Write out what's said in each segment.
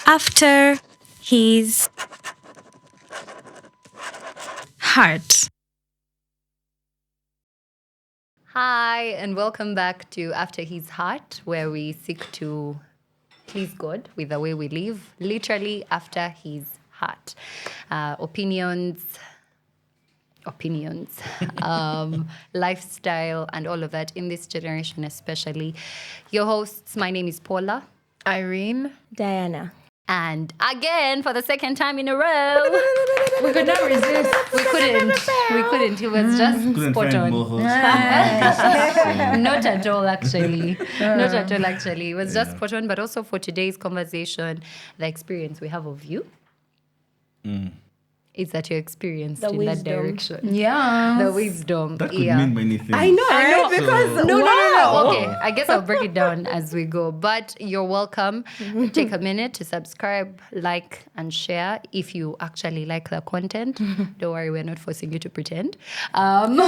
after his heart. Hi, and welcome back to After His Heart, where we seek to please God with the way we live, literally after His heart. Opinions, lifestyle, and all of that in this generation, especially. Your hosts, my name is Paula. Irene. Diana. And again, for the second time in a row, We could not resist. we couldn't. It was just Couldn't spot find on. more hosts. Not at all, actually. Not at all, actually. It was just spot on, but also for today's conversation, the experience we have of you is that you're experienced The in wisdom. that direction. Yeah. The wisdom. That could yeah. mean many things. I know, right? Because No. Okay, I guess I'll break it down as we go. But you're welcome. Take a minute to subscribe, like, and share if you actually like the content. Don't worry, we're not forcing you to pretend. Even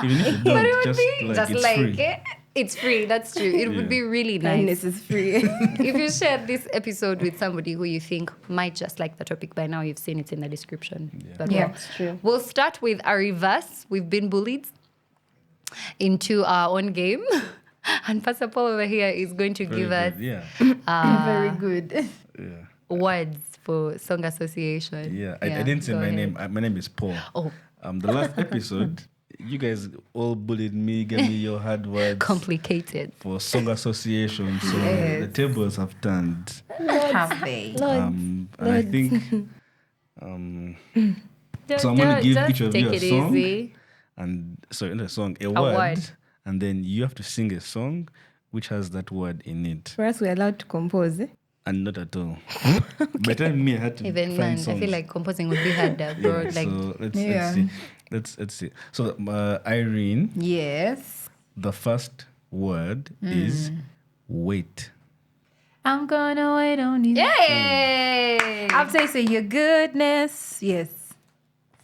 if you But it don't, would just be like just it's like free. it. It's free. That's true. It would be really nice kindness is free. if you share this episode with somebody who you think might just like the topic. By now, you've seen it in the description. But Yeah, well, it's true. we'll start with a reverse. We've been bullied into our own game. And Pastor Paul over here is going to Very give good, us Yeah. Very good. Yeah. words for song association. Yeah. I didn't say go my ahead. name. My name is Paul. Oh, The last episode, you guys all bullied me, gave me your hard words complicated. for song association. So the tables have turned. Have they? And I think so I'm gonna give Just each of take you a it song. easy. And sorry, not a song, a word. word. And then you have to sing a song which has that word in it. For us, we're allowed to compose. And not at all. By the time me, I had to Even find man, songs. I feel like composing would be harder, bro. Yeah, Like, so let's Yeah. see. Let's see. So Irene, Yes. the first word is wait. I'm gonna wait on you. yay! I've tasted your goodness. Yes.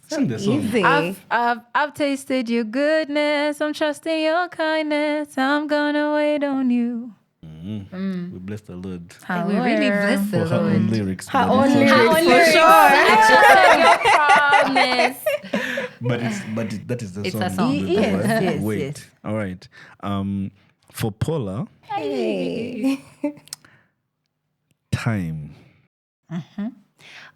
Sing the song. Easy. I've tasted your goodness. I'm trusting your kindness. I'm gonna wait on you. We bless the Lord Like, we really bless for the her Lord. own lyrics. Her but own it's lyrics. also- Our For lyrics, sure. I trusted your promise. That is the It's song. a song. The Yes, word yes, wait. yes. All right. For Paula, Hey. time.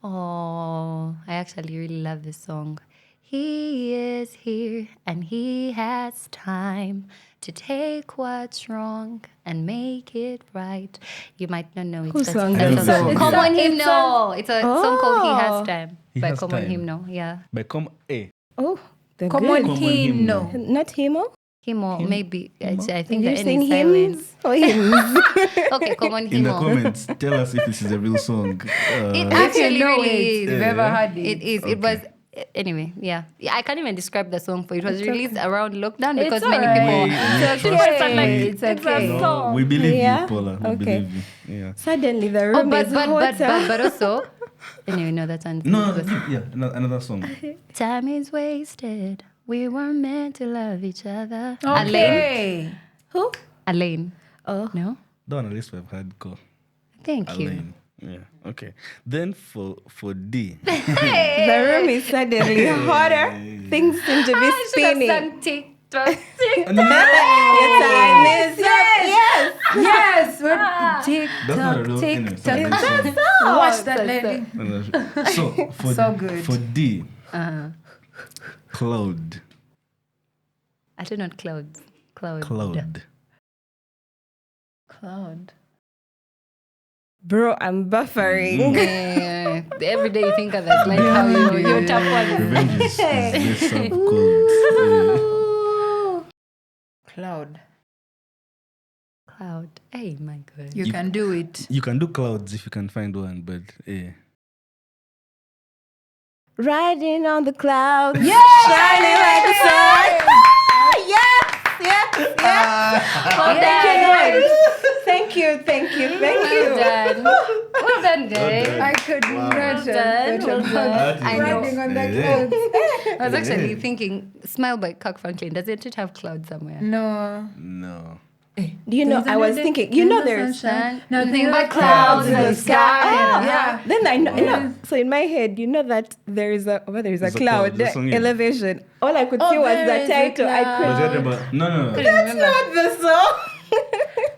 Oh, I actually really love this song. He is here and he has time to take what's wrong and make it right. You might not know it. Whose but song that's is a that? song. It's Common a- Hymnal. It's a song called He Has Oh. Time He by Has Common Time. Hymnal. Yeah. By come A. Oh, the Common good. hymn. No. Not himo? Hymnal, maybe. I think the You're N saying is silent. hymns or hymns? Okay, Common In the Hymnal. comments, tell us if this is a real song. It If actually you know really it, is. you've ever heard it. It is. It was. Anyway, yeah. I can't even describe the song for it. Was It's released okay. around lockdown It's because all many right. people. It's We okay. trust you. It's okay. No, we believe Yeah? you, Paula. We Okay. believe you. Yeah. Suddenly the Oh, room but is but hotter. also. Anyway, no, that's on. No, yeah, another song. Time is wasted. We were meant to love each other. Alain. Okay. Who? Alain. Oh. No. Don't at least we've had go. Thank you. Alain. Yeah. Okay. Then for D. The room is suddenly hotter. Things seem to be spinning. TikTok. Your time is up. Yes. Yes. We're That's not a real tick thing. tock. Watch that lady. So for So good. For D, Uh-huh. cloud. I don't know clouds. Cloud. Cloud. Cloud. Bro, I'm buffering. Yeah. Every day you think of that, like how you tap one. Revenge is this serve cold. Cloud. Cloud. Hey, my God. You can do it. You can do clouds if you can find one, but Riding on the clouds. Yeah! Shining like the sun. Yes. Well Thank you. Well done. Well done, guys. done. I could Wow. not Well done, have well better done. than I know. riding on the Yeah. clouds. I was actually thinking, Smile by Kirk Franklin. Doesn't it have clouds somewhere? No. no. Do you know? I was thinking. You know, there's nothing but clouds in the sky. Yeah. Then I know. So in my head, you know that there's a cloud, the song, yeah. elevation. All I could see was there the is a title. I cloud. Was couldn't. that about? No. That's not the song.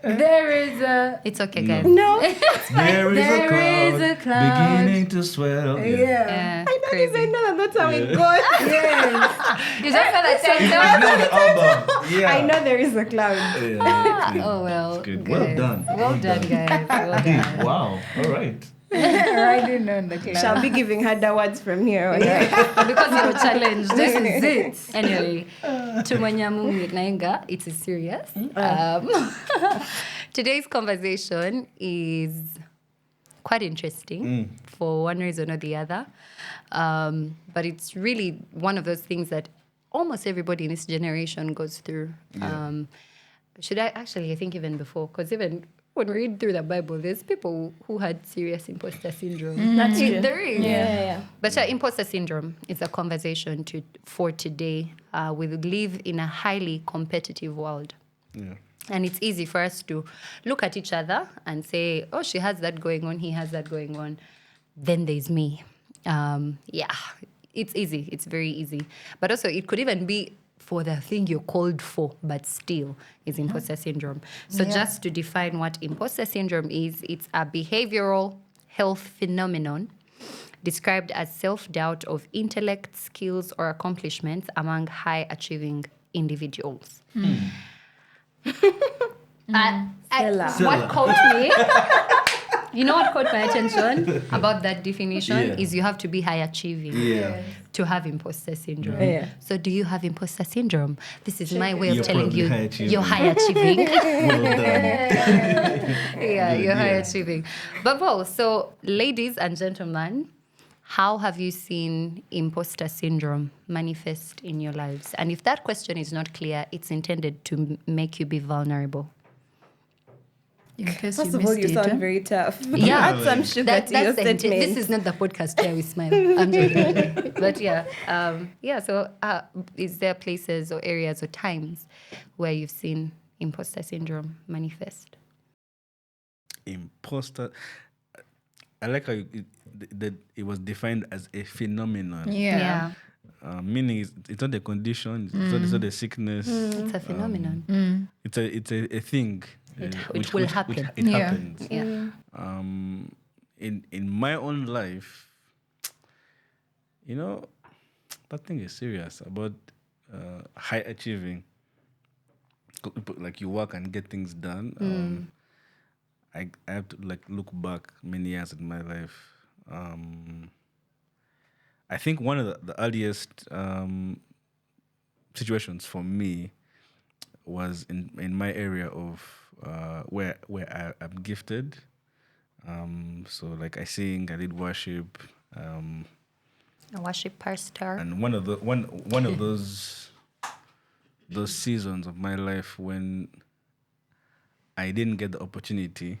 There is a... It's okay, guys. No. There There is a cloud. beginning to swell. Yeah, I don't crazy. even know that. That's how it goes. Yes. You just know that You title. know the album. Yeah. I know there is a cloud. Yeah. Oh well. It's good. guys. Well done. Well done, guys. Well done. Wow. All right. Riding on the cloud. Shall be giving her the words from here on. Because you're challenged. This is it. Anyway, tumanyamu nainga. It is serious. Today's conversation is quite interesting for one reason or the other. But it's really one of those things that almost everybody in this generation goes through. I think even before, because even when we read through the Bible, there's people who had serious imposter syndrome. That's true. There is. Yeah. But imposter syndrome is a conversation for today. We live in a highly competitive world. Yeah. And it's easy for us to look at each other and say, oh, she has that going on, he has that going on. Then there's me. It's easy. It's very easy. But also, it could even be for the thing you're called for, but still is imposter syndrome. So just to define what imposter syndrome is, it's a behavioral health phenomenon described as self-doubt of intellect, skills, or accomplishments among high-achieving individuals. What caught me? You know what caught my attention about that definition is you have to be high achieving to have imposter syndrome. Yeah. So do you have imposter syndrome? This is my way of You're telling probably you high achieving. you're high achieving. Well done. You're high achieving. But well, so ladies and gentlemen, how have you seen imposter syndrome manifest in your lives? And if that question is not clear, it's intended to make you be vulnerable. In case First you of all, missed you it, sound very tough. Yeah. Add some sugar to your statement. This is not the podcast where we smile. I'm joking. But so is there places or areas or times where you've seen imposter syndrome manifest? Imposter. I like how that it was defined as a phenomenon. Yeah. Meaning it's not a condition. It's not a sickness. It's a phenomenon. It's a thing. It will happen. It Yeah. happens. Yeah. In my own life, that thing is serious about high achieving. Like you work and get things done. I have to look back many years in my life. I think one of the earliest situations for me was in my area of where I'm gifted. So I sing, I lead worship, A worship pastor. and one of those seasons of my life when I didn't get the opportunity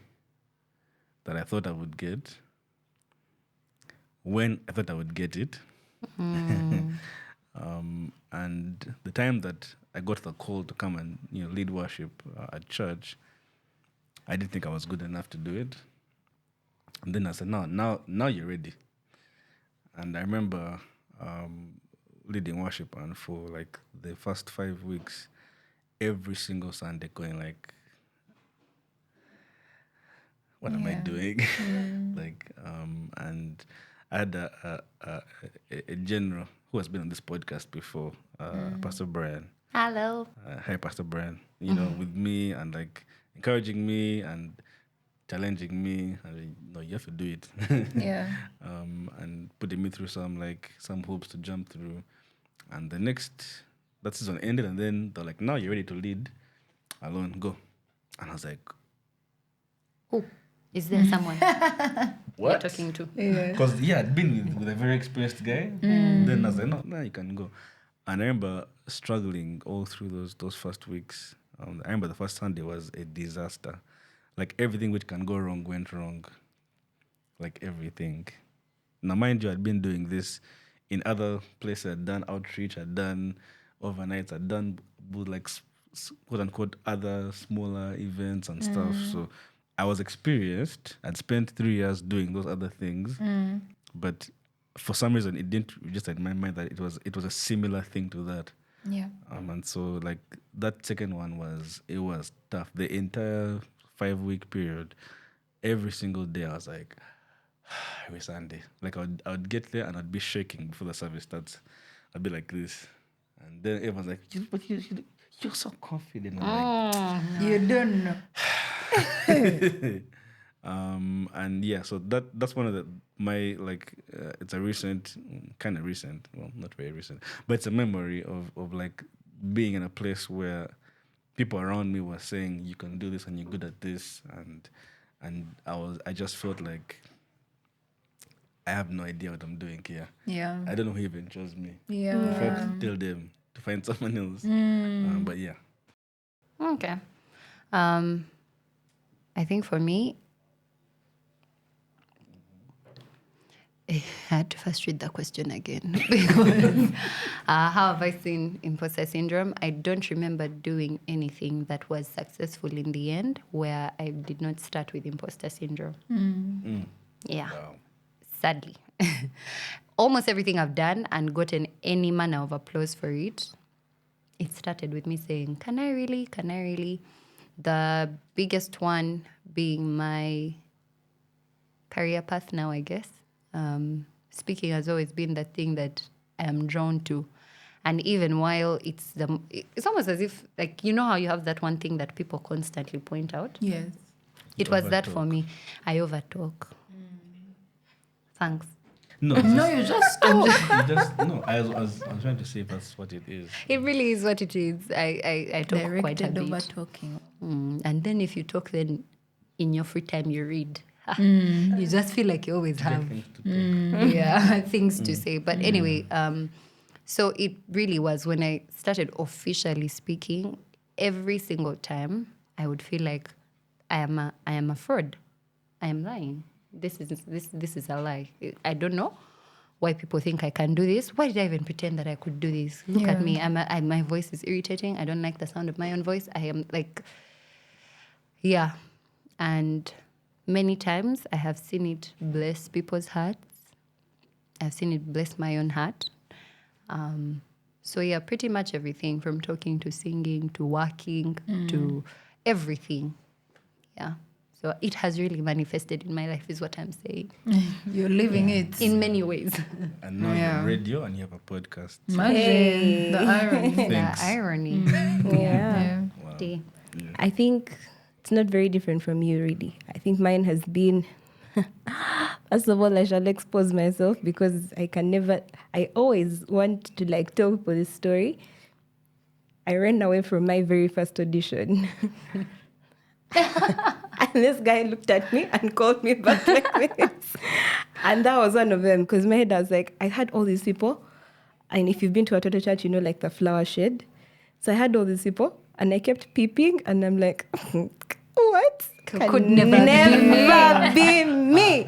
that I thought I would get when I thought I would get it. And the time that I got the call to come and lead worship at church, I didn't think I was good enough to do it. And then I said, now you're ready. And I remember leading worship, and for the first 5 weeks, every single Sunday going what am I doing? And I had a general who has been on this podcast before, Pastor Brian. Hello. Hi, Pastor Brian. With me and encouraging me and challenging me. And you have to do it. Yeah. And putting me through some hoops to jump through. And that season ended, and then they're like, now you're ready to lead alone. Go. And I was like, Who? Is there someone you're what? talking to? Because I'd been with a very experienced guy. Then I was like, no, you can go. And I remember struggling all through those first weeks. I remember the first Sunday was a disaster. Everything which can go wrong went wrong. Everything. Now, mind you, I'd been doing this in other places. I'd done outreach, I'd done overnights, I'd done quote unquote other smaller events and stuff. So I was experienced. I'd spent 3 years doing those other things, but for some reason it didn't register in my mind that it was a similar thing to that. Yeah. And so like that second one was tough. The entire 5-week period, every single day I was like, every Sunday. Like I would get there and I'd be shaking before the service starts. I'd be like this. And then everyone's like, you're so confident. I'm like, You don't know. and yeah, so that's one of my it's a kind of recent, well, not very recent, but it's a memory of like being in a place where people around me were saying you can do this and you're good at this, and I just felt like I have no idea what I'm doing here. Yeah. I don't know who even chose me. Yeah. I had to tell them to find someone else. But yeah. Okay. I think for me, I had to first read the question again because how have I seen imposter syndrome? I don't remember doing anything that was successful in the end where I did not start with imposter syndrome. Yeah. Wow. Sadly. Almost everything I've done and gotten any manner of applause for it, it started with me saying, can I really? Can I really? The biggest one being my career path now, I guess. Speaking has always been the thing that I am drawn to. And even while it's almost as if, like, you know how you have that one thing that people constantly point out? Yes. It was that for me. I overtalk. Thanks. No, You just talk. no. I was trying to say that's what it is. It really is what it is. I talk quite a Directed bit. over talking. And then if you talk, then in your free time you read. You just feel like you always have Things to talk. things to say. But anyway, so it really was when I started officially speaking, every single time I would feel like I am a fraud. I am lying. This is a lie. I don't know why people think I can do this. Why did I even pretend that I could do this? Look at me. My voice is irritating. I don't like the sound of my own voice. I am like, yeah. And many times I have seen it bless people's hearts. I've seen it bless my own heart. So yeah, pretty much everything from talking to singing to working to everything. Yeah. So it has really manifested in my life is what I'm saying. You're living it. In many ways. And now you're on radio and you have a podcast. Imagine the irony. The Thanks. irony. Yeah. Wow. Yeah. I think it's not very different from you, really. I think mine has been, first of all, I shall expose myself because I always want to like tell people this story. I ran away from my very first audition. And this guy looked at me and called me back like this. And that was one of them because my head was like, I had all these people. And if you've been to a Toto church, you know, like the flower shed. So I had all these people and I kept peeping and I'm like, what? Could never be me.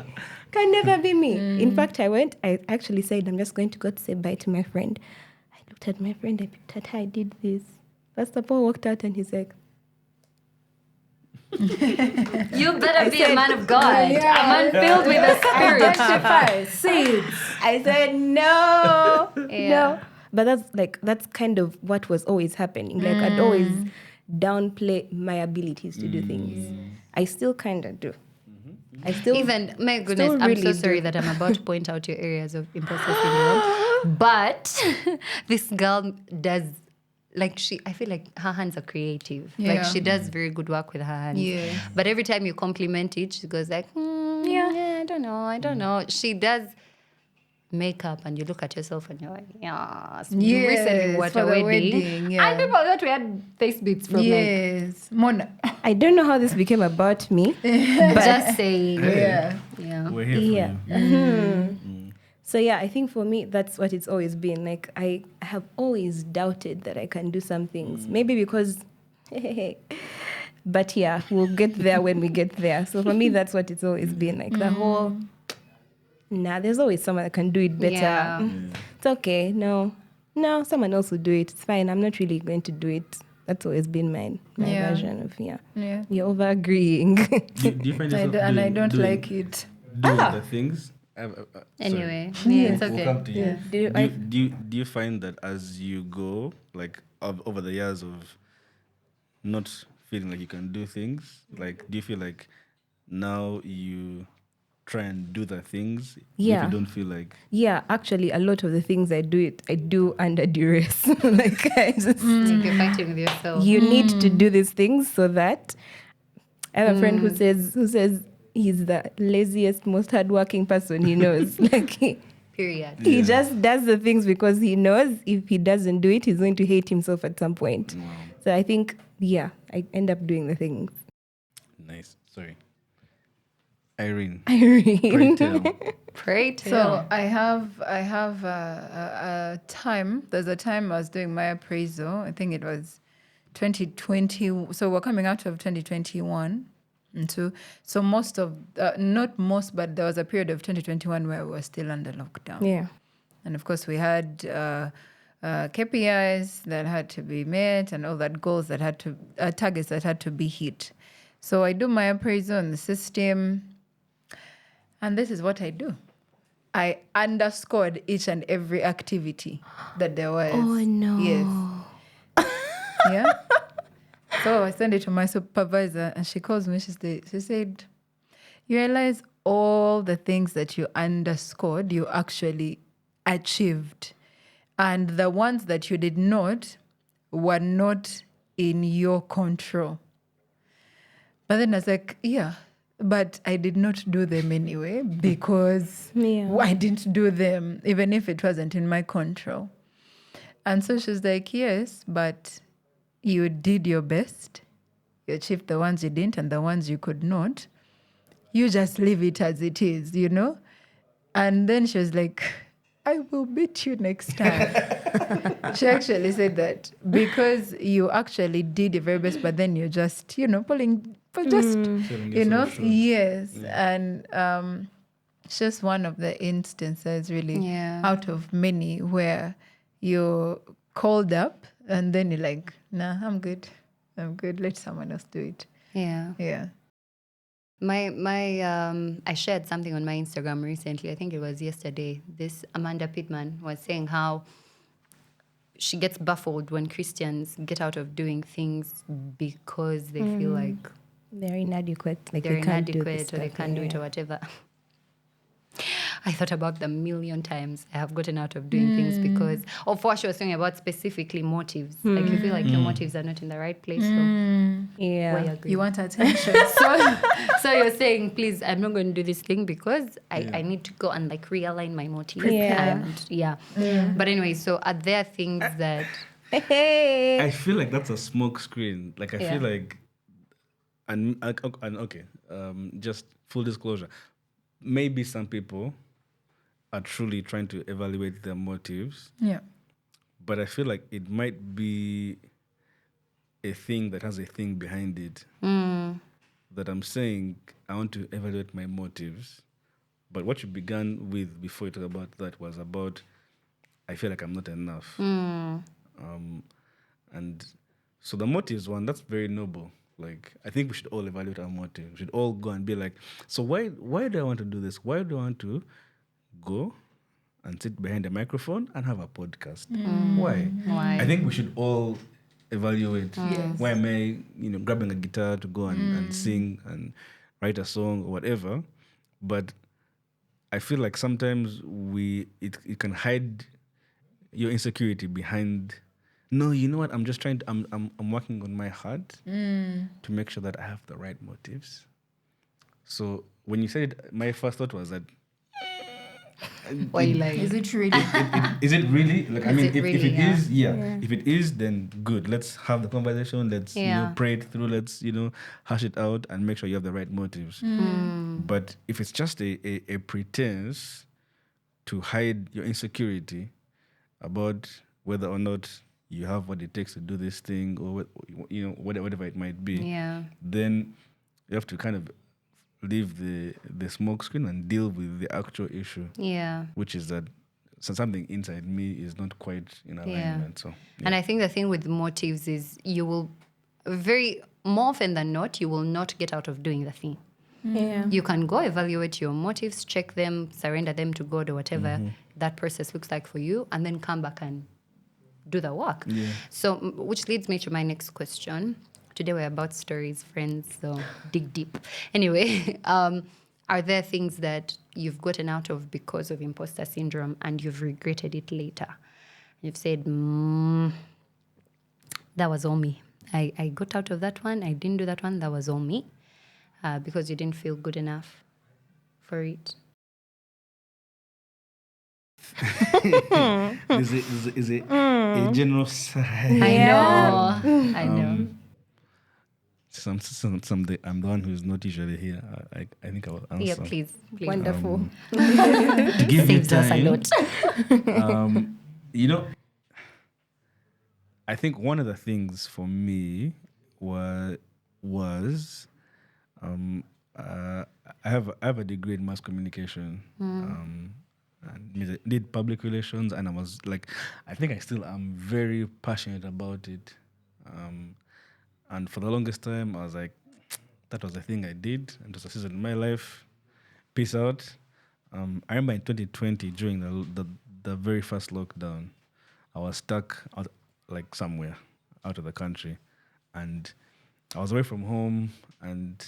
Can never be me. In fact, I actually said, I'm just going to go to say bye to my friend. I looked at my friend, I peeped at her, I did this. Pastor Paul walked out and he's like, You better be a man of God. A man filled with the Spirit. Identify, seeds. I said, no, Yeah. no. But that's kind of what was always happening. Like I'd always downplay my abilities to do things. I still kind of do. I still Even, my goodness, still I'm really so sorry do. that I'm about to point out your areas of imposter syndrome. But this girl does, like I feel like her hands are creative. Like Yeah. she does very good work with her hands. Yeah. But every time you compliment it, she goes like, I don't know. She does makeup and you look at yourself and you're like, yes. You recently were at for a the wedding. yeah. And people thought we had face beats from Yes. Mona. I don't know how this became about me. like, just saying. Yeah. Yeah. We're here for Yeah. you. So yeah, I think for me, that's what it's always been. Like I have always doubted that I can do some things. Maybe because, but yeah, we'll get there when we get there. So for me, that's what it's always been. Like the whole, there's always someone that can do it better. Yeah. It's okay. No, someone else will do it. It's fine. I'm not really going to do it. That's always been my Yeah. version of Yeah. You're over agreeing. Do you find yourself And I doing- don't doing- like it. doing the things? Anyway, sorry. yeah, it's We'll okay. come to you. Yeah. Do you find that as you go, like over the years of not feeling like you can do things, like do you feel like now you try and do the things if Yeah. you don't feel like Yeah, actually, a lot of the things I do under duress. Like I just, Like you're fighting with yourself. you need to do these things so that I have a friend who says he's the laziest, most hardworking person he knows. Like Period. he just does the things because he knows if he doesn't do it, he's going to hate himself at some point. So I think, I end up doing the things. nice. Sorry. Irene. Irene. Pray tell. Pray tell. So I have a time. There's a time I was doing my appraisal. I think it was 2020. So we're coming out of 2021. And so most of, not most, but there was a period of 2021 where we were still under lockdown. Yeah. And of course, we had KPIs that had to be met and all that goals that had to, targets that had to be hit. So I do my appraisal on the system. And this is what I do. I underscored each and every activity that there was. Oh, no. Yes. Yeah. So I sent it to my supervisor and she calls me. She said, you realize all the things that you underscored, you actually achieved. And the ones that you did not were not in your control. But then I was like, yeah, but I did not do them anyway because I didn't do them, even if it wasn't in my control. And so she's like, yes, but you did your best. You achieved the ones you didn't and the ones you could not. You just leave it as it is, you know? And then she was like, I will beat you next time. She actually said that because you actually did your very best, but then you're just, pulling for just, Selling yourself short. yes. And it's just one of the instances really out of many where you're called up and then you're like, nah, I'm good. Let someone else do it. Yeah. Yeah. I shared something on my Instagram recently. I think it was yesterday. This Amanda Pittman was saying how she gets baffled when Christians get out of doing things because they feel like They're inadequate. Like they're they can't do inadequate this or they stuff, can't do it or whatever. I thought about the million times I have gotten out of doing things because of what she was talking about, specifically motives. Like you feel like your motives are not in the right place. So Yeah. we agree. You want attention. So you're saying, please, I'm not going to do this thing because I need to go and like realign my motives. Yeah. But anyway, so are there things that I feel like that's a smoke screen. Like I feel like, and okay, just full disclosure, maybe some people are truly trying to evaluate their motives. Yeah. But I feel like it might be a thing that has a thing behind it. That I'm saying, I want to evaluate my motives. But what you began with before you talk about that was about, I feel like I'm not enough. And so the motives one, that's very noble. Like, I think we should all evaluate our motives. We should all go and be like, so why do I want to do this? Why do I want to go and sit behind a microphone and have a podcast? Why? I think we should all evaluate. Why am I, grabbing a guitar to go and sing and write a song or whatever? But I feel like sometimes it can hide your insecurity behind. No, you know what? I'm just trying to. I'm working on my heart to make sure that I have the right motives. So when you said it, my first thought was that. why you like? Is it really? Is it really? Like, I mean, it if really, it is, if it is, then good. Let's have the conversation. Let's pray it through. Let's hash it out and make sure you have the right motives. But if it's just a pretense to hide your insecurity about whether or not you have what it takes to do this thing, or whatever it might be, then you have to kind of leave the smoke screen and deal with the actual issue. Yeah. Which is that so something inside me is not quite in alignment. So And I think the thing with motives is you will more often than not, you will not get out of doing the thing. Yeah. You can go evaluate your motives, check them, surrender them to God or whatever that process looks like for you, and then come back and do the work. So, which leads me to my next question. Today we're about stories, friends, so dig deep. Anyway, are there things that you've gotten out of because of imposter syndrome and you've regretted it later? You've said, that was all me. I got out of that one. I didn't do that one. That was all me. Because you didn't feel good enough for it. is it a general sigh? I know. Someday I'm the one who's not usually here. I think I will answer. Yeah, please. Wonderful. To give you Saves us a time, lot. you know, I think one of the things for me was I have a degree in mass communication. And did public relations, and I was like, I think I still am very passionate about it. And for the longest time, I was like, that was the thing I did, and it was a season in my life. Peace out. I remember in 2020 during the very first lockdown, I was stuck out, like somewhere out of the country, and I was away from home, and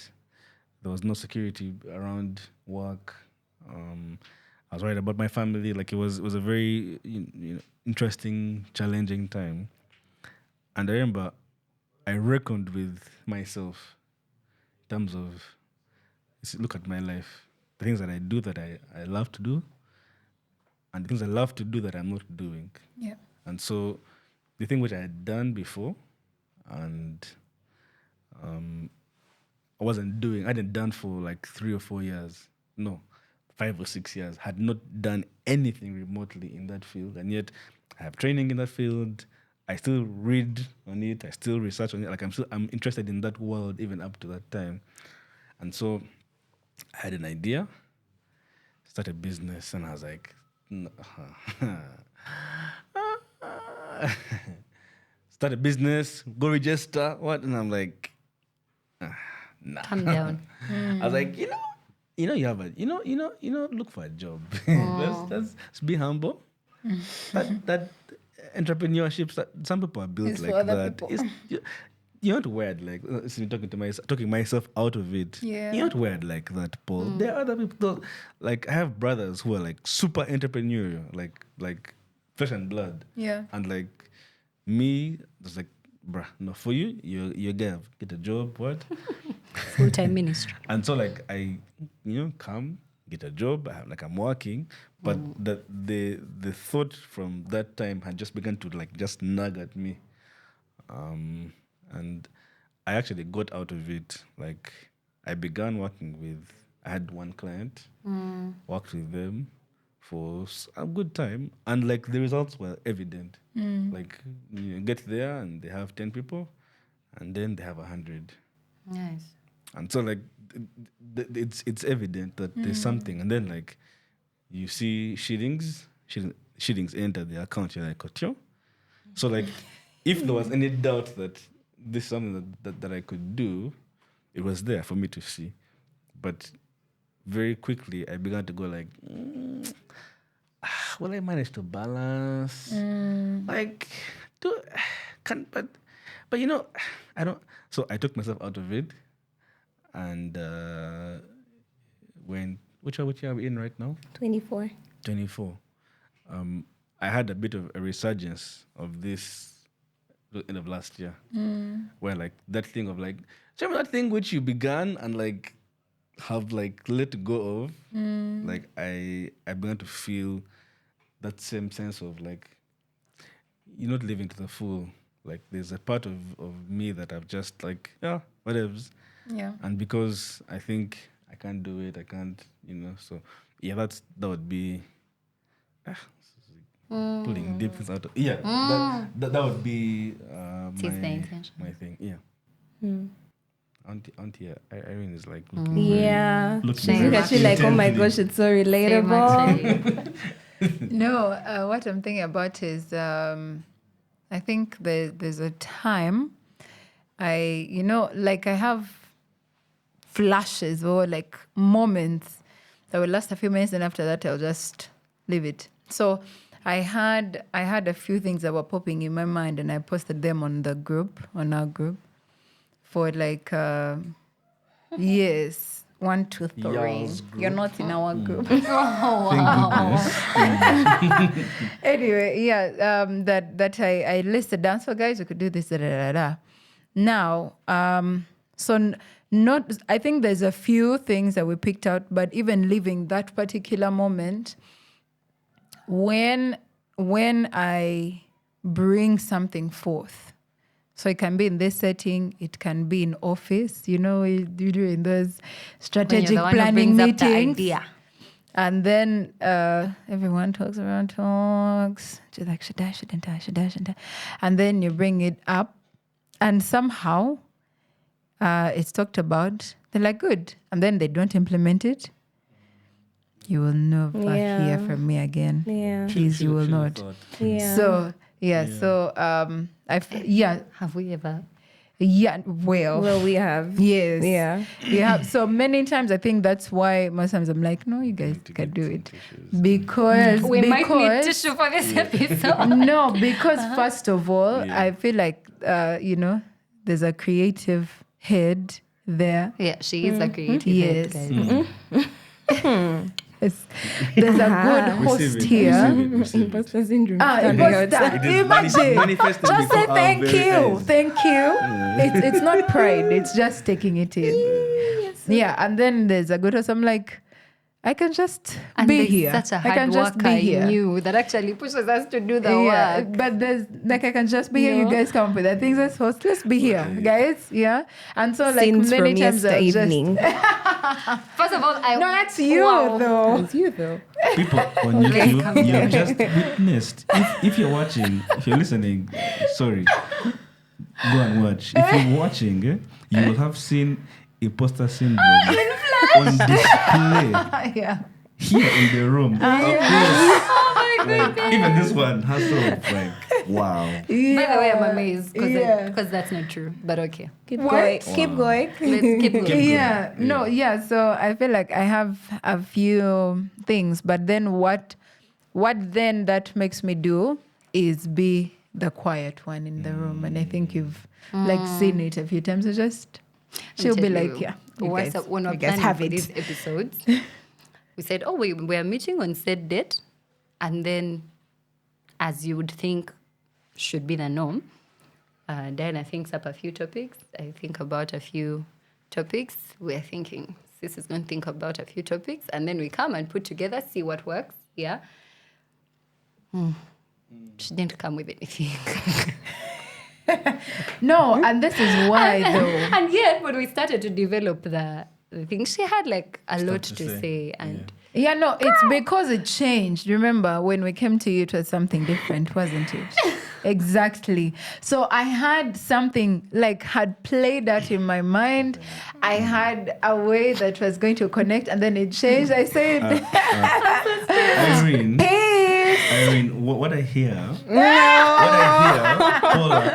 there was no security around work. I was worried about my family. Like it was a very interesting, challenging time. And I remember I reckoned with myself in terms of look at my life, the things that I do that I love to do, and the things I love to do that I'm not doing. Yeah. And so the thing which I had done before, and I wasn't doing, I hadn't done for like 3 or 4 years. No, 5 or 6 years. Had not done anything remotely in that field. And yet I have training in that field. I still read on it. I still research on it. Like I'm interested in that world even up to that time. And so I had an idea, start a business, and I was like, start a business, go register, what? And I'm like, nah. Calm down. I was like, you have a, look for a job. Let's be humble. That entrepreneurship, some people are built It's for like other that. people. You're not wired like talking myself out of it. Yeah. You're not wired like that, Paul. There are other people like I have brothers who are like super entrepreneurial, like flesh and blood. Yeah. And like me, it's like, bruh, no, for you, you're gonna get a job, what? Full-time ministry. And so like I, come, get a job, I'm working, but the thought from that time had just begun to like just nag at me. And I actually got out of it. Like I began working with, I had one client, worked with them for a good time, and like the results were evident. Like you get there and they have 10 people, and then they have 100. Nice. And so like it's evident that there's something, and then like you see shillings enter the account, you're like, "Otyo?" So like if there was any doubt that this is something that I could do, it was there for me to see. But very quickly I began to go like, will I manage to balance? Like, but I don't. So I took myself out of it, and which year are we in right now? 24. 24. I had a bit of a resurgence of this end of last year, where like that thing of like, remember that thing which you began and like have like let go of, like I began to feel that same sense of like you're not living to the full. Like there's a part of me that I've just like, whatevs. Yeah. And because I think I can't do it, I can't, so yeah, that would be pulling deep things out of, that would be It is the intention. my thing, Auntie Irene is like looking Yeah. looking She's very actually like, oh my intently. gosh, it's so Same relatable. actually. No, what I'm thinking about is I think there's a time like I have flashes or like moments that will last a few minutes, and after that I'll just leave it. So I had a few things that were popping in my mind, and I posted them on our group for like yes. 1, 2, 3. Y'all's You're group. not in our group. Thank goodness. Anyway, yeah, that I listed down. So guys, we could do this. Da, da, da, da. Now, not. I think there's a few things that we picked out, but even leaving that particular moment, when I bring something forth. So it can be in this setting, it can be in office, you do in those strategic planning meetings. And then everyone talks. She's like, should I, shouldn't I, should I, shouldn't I? And then you bring it up, and somehow it's talked about. They're like, good. And then they don't implement it. You will never hear from me again. Yeah. Please, you will not. Yeah. So, Have we ever? Yeah, well, we have. yes. Yeah. Yeah. So many times I think that's why most times I'm like, no, you guys can do it. Because Might need tissue for this episode. No, because first of all, I feel like there's a creative head there. Yeah, she is a creative Yes. head, guys. There's a good host here. Imposter syndrome. Imposter. It is Imagine. manifested Just say before our thank very you. eyes. Thank you. It's not pride. It's just taking it in. Yeah, and then there's a good host. I'm like, I can just And be there's here. such a I can hard just worker be here. in you that actually pushes us to do the Yeah, work. but there's like I can just be here. You guys come up with the things as host. Let's be here, guys. Yeah, and so like Scenes many from times I'll yesterday just evening. First of all, no, that's you though. It's you though. People on YouTube, you have just witnessed. If you're watching, if you're listening, sorry, go and watch. If you're watching, you will have seen imposter syndrome on display Yeah. here in the room. oh my goodness. Like, even this one has sort of like, wow. By the way, I'm amazed because Yeah. that's not true. But okay, Keep What? going. Keep going. let's keep going. Yeah. No, yeah. So I feel like I have a few things, but then what then that makes me do is be the quiet one in the room. And I think you've like seen it a few times. So just she'll be like, yeah. you guys- When we're you guys planning have for it. these episodes, we said, oh, we're meeting on said date. And then, as you would think should be the norm, Diana thinks up a few topics. I think about a few topics. We're thinking, sis is going to think about a few topics. And then we come and put together, see what works. Yeah. She didn't come with anything. No, and this is why though. And yet, when we started to develop the thing, she had like a Stuff lot to to say. say. And Yeah, no, it's because it changed. Remember, when we came to you, it was something different, wasn't it? Exactly. So I had something like had played out in my mind. I had a way that was going to connect, and then it changed. I said, Irene, what I hear, Paula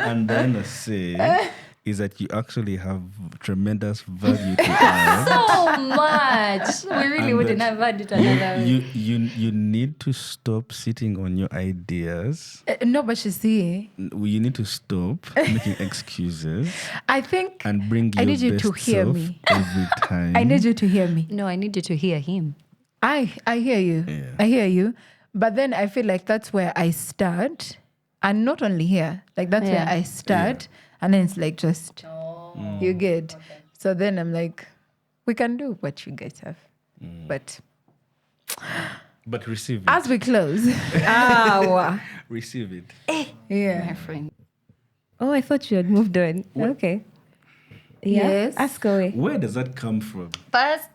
and Diana say is that you actually have tremendous value to add. so much. We really And wouldn't that have had it another way. you need to stop sitting on your ideas. no, but you see, You need to stop making excuses I think and bring I your need you best to hear self me. every time. I need you to hear me. No, I need you to hear him. I hear you. Yeah. I hear you. But then I feel like that's where I start. And not only here, like that's where Yeah. I start. And then it's like just, you get. So then I'm like, we can do what you guys have. But But receive it. as we close, Receive it. yeah. My friend. Oh, I thought you had moved on. Okay. Yeah. Yes. Ask away. Where does that come from? First,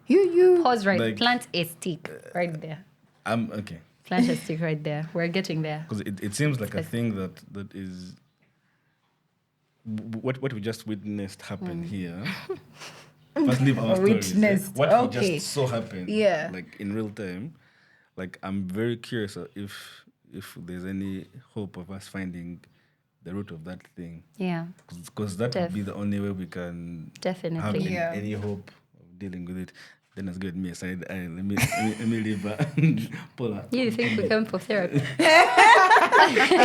You. pause right. Like- Plant a stick right there. Okay. Plant a stick right there. We're getting there. Because it seems like a thing that is what we just witnessed happen here. First, leave our stories. Witnessed, What we okay. just saw happen. Yeah. Like in real time. like I'm very curious if there's any hope of us finding the root of that thing, Yeah, because that would be the only way we can have definitely. any hope of dealing with it. Then let's get me aside. Let me leave Paula. You think we come for therapy?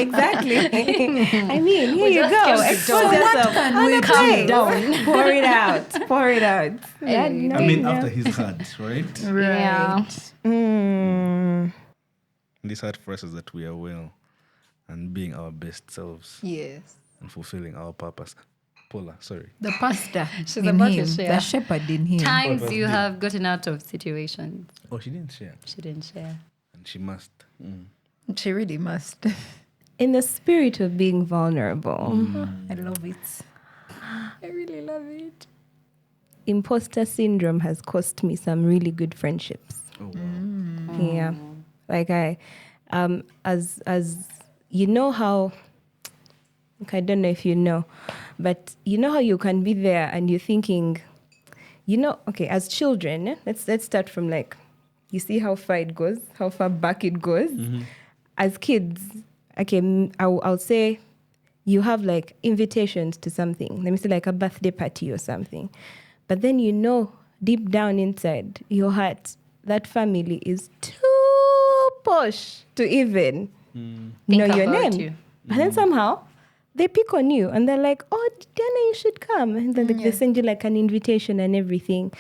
Exactly. I mean, here We you just go. came to Expose talk. yourself. can we Calm do? down. Pour it out. Pour it out. Hey, no, I mean, no. after he's hard, right? Yeah. This hard for us is that we are well and being our best selves Yes. and fulfilling our purpose. Paula, sorry. The pastor She's in about to him, share. the shepherd in him. Times was you deep. have gotten out of situations. Oh, she didn't share, She didn't share. and she must. She really must. In the spirit of being vulnerable, I love it. I really love it. imposter syndrome has cost me some really good friendships. Oh, wow. Yeah, like as you know how. Okay, I don't know if you know, but you know how you can be there and you're thinking, okay, as children, let's start from like, you see how far it goes, how far back it goes. As kids, okay, I'll say you have like invitations to something. Let me say like a birthday party or something. But then deep down inside your heart, that family is too posh to even know Think your about name. you. But then somehow they pick on you and they're like, oh, Diana, you should come. And then they send you like an invitation and everything.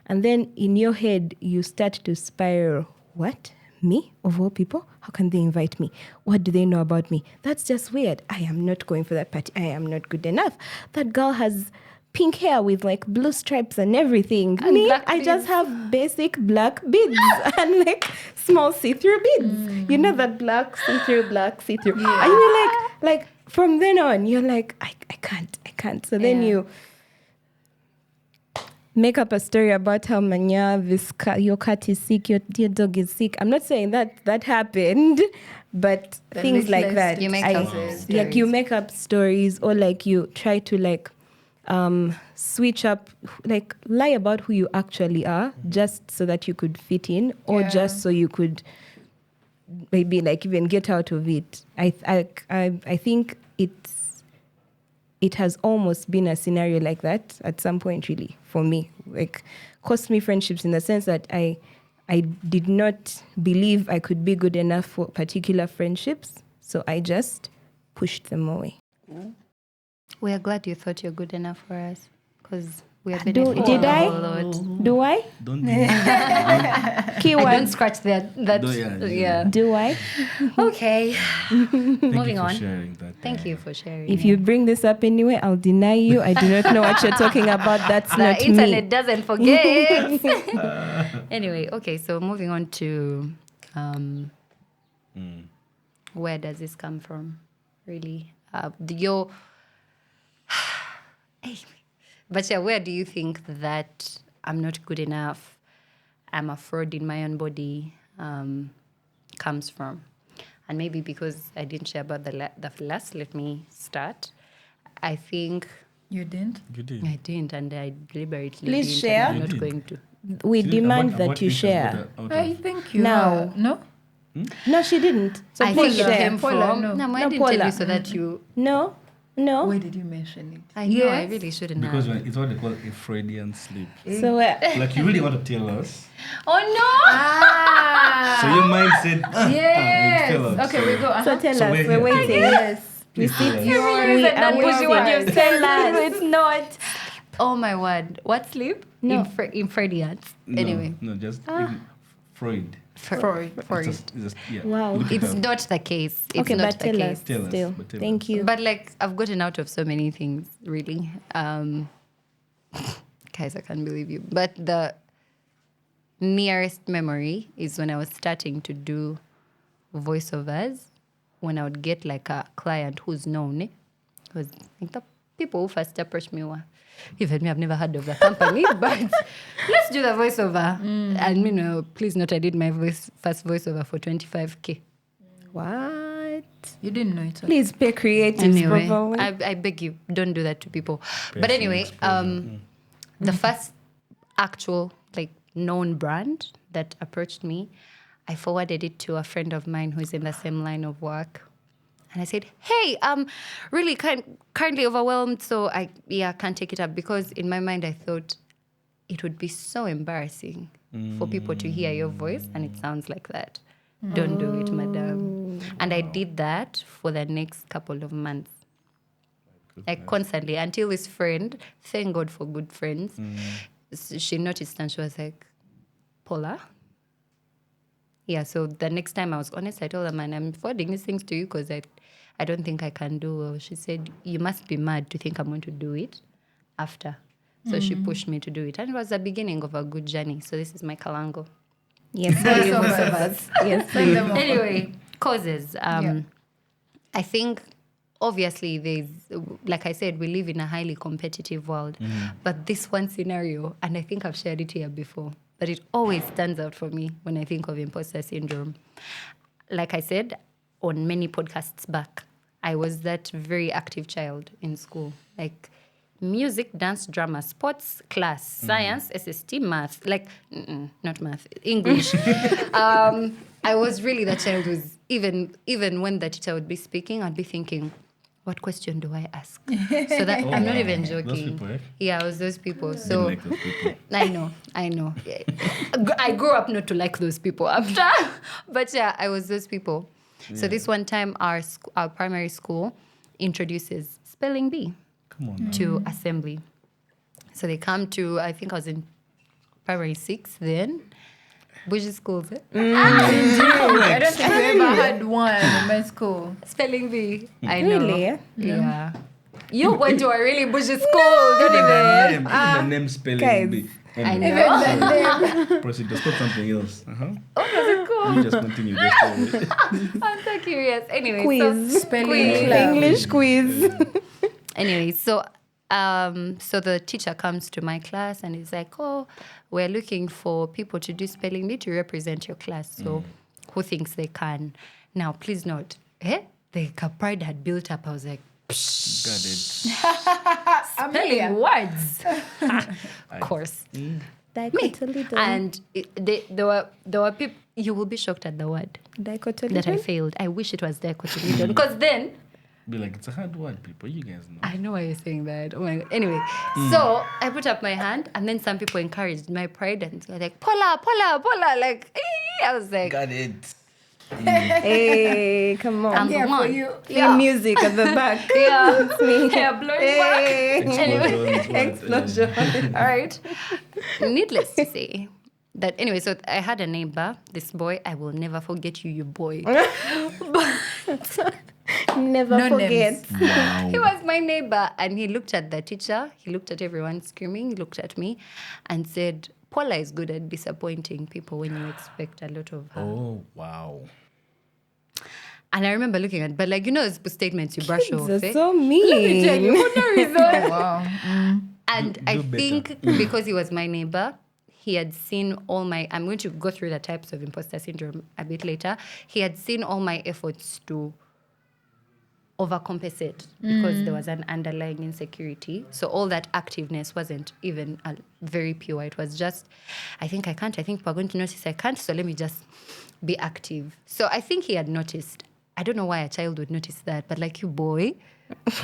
And then in your head, you start to spiral. What? Me? Of all people? How can they invite me? What do they know about me? That's just weird. I am not going for that party. I am not good enough. That girl has pink hair with like blue stripes and everything. And Me, black I just beads. have basic black beads and like small see-through beads. You know that black see-through. And you're like from then on, you're like, I can't. So then you make up a story about how your cat is sick, your dog is sick. I'm not saying that happened, but things like littlest that. You make up stories. Like you make up stories, or like you try to like switch up, like lie about who you actually are, just so that you could fit in, or just so you could maybe like even get out of it. I think it has almost been a scenario like that at some point, really, for me. Like, cost me friendships in the sense that I did not believe I could be good enough for particular friendships, so I just pushed them away. We are glad you thought you're good enough for us, because we are Did benefiting a I? whole lot. Do I? Don't I Keyword. don't scratch that. Yeah. Do I? Okay. Thank Moving you for on. sharing that. Thank you for sharing. If you bring this up anyway, I'll deny you. I do not know what you're talking about. That's The not internet me. doesn't forget. Anyway, okay, so moving on to where does this come from, really? But yeah, where do you think that I'm not good enough, I'm a fraud in my own body, comes from? And maybe because I didn't share about the last, let me start. I think You didn't? You did. I didn't, and I deliberately Please didn't, share. and I'm You not did. going to. We She did- demand what- that what you makes us share. better out I of- think you Now. No? No, she didn't. So I please think it share. came Paula, from. no. No, I No, didn't tell Paula. you so that you. No. Why did you mention it? I know, I Yes. really shouldn't Because have. it's what they call a Freudian slip. So Like you really want to tell us, Oh no! so your mind said, Yes. tell us. Okay, we go. so tell So us. we're We're here. waiting. Yes. We Please see tell us. you. Really We isn't that are pushy what waiting. you've Tell said. us. It's not. Oh my word! What sleep? No. In Freudian. No, Anyway, no, just even Freud. Freud. It's just, yeah. Wow. Look it It's up. not the case. It's Okay, not but the tell case. us Tell us, still. but tell Thank us. you. But like, I've gotten out of so many things, really. Guys, I can't believe you. But the nearest memory is when I was starting to do voiceovers, when I would get like a client who's known. Because like the people who first approached me were, even me, I've never heard of the company, but let's do the voiceover. And please note, I did my first voiceover for 25K. What? You didn't know it. Please pay creatives Anyway, properly. I beg you, don't do that to people. But Personal anyway, exposure. the first actual like known brand that approached me, I forwarded it to a friend of mine who's in the same line of work. And I said, hey, I'm really currently overwhelmed, so I can't take it up. Because in my mind, I thought it would be so embarrassing for people to hear your voice and it sounds like that. Don't do it, madam. And I did that for the next couple of months. Like constantly, until this friend, thank God for good friends, she noticed and she was like, Paula? Yeah, so the next time I was honest, I told her, man, I'm forwarding these things to you because I don't think I can do well. She said, you must be mad to think I'm going to do it after. So she pushed me to do it. And it was the beginning of a good journey. So this is my kalango. Yes, most of us. Yes, Send them over. Anyway, causes. I think, obviously, there's, like I said, we live in a highly competitive world. But this one scenario, and I think I've shared it here before, but it always stands out for me when I think of imposter syndrome. Like I said, on many podcasts back, I was that very active child in school. Like music, dance, drama, sports, class, science, SST, math. Like, not math, English. I was really that child who's, even when the teacher would be speaking, I'd be thinking, what question do I ask? So that I'm not even joking. Those people, eh? Yeah, I was those people. Didn't So like those people. I know. I grew up not to like those people after, but yeah, I was those people. So this one time, our primary school introduces spelling bee Come on now. to assembly. So they come to, I think I was in primary 6 then. Bougie schools, eh? I don't think we ever had one in my school. Spelling bee. I know. Really? Yeah. You went to a really bougie school. Don't even. Even the name spelling guys. bee. I know. Proceed. Just put something else. Oh, was it cool? You just continue. Just I'm so curious. Anyway, Quiz. Spelling quiz. club. English quiz. Anyway, so the teacher comes to my class and is like, oh, we're looking for people to do spelling bee to represent your class. So who thinks they can? Now, please note, the pride had built up. I was like, got it. spelling words. Of course. Dicotyledon. And there were people, you will be shocked at the word that I Dicotyledon. failed. I wish it was dicotyledon. Because then, Be like, it's a hard word, people. You guys know. I know why you're saying that. Oh my God. Anyway, so I put up my hand and then some people encouraged my pride and they're like, Paula. Like, I was like, Got it. Hey, come on. I'm the Here for one. you. Play music at the back. Yeah. It's me. Hair blowing back. Explosion. All right. Needless to say that, anyway, so I had a neighbor, this boy, I will never forget you boy. Never No forget. names. Wow. He was my neighbor and he looked at the teacher, he looked at everyone screaming, he looked at me and said, Paula is good at disappointing people when you expect a lot of her. Oh, wow. And I remember looking at, but like, those statements you brush off. That's Eh? so mean. Tell you, for no reason. Wow. And Do I better. think because he was my neighbor, he had seen all my, I'm going to go through the types of imposter syndrome a bit later. He had seen all my efforts to overcompensate because there was an underlying insecurity. So all that activeness wasn't even very pure. It was just, I think I can't. I think we're going to notice I can't. So let me just be active. So I think he had noticed. I don't know why a child would notice that, but like, you boy.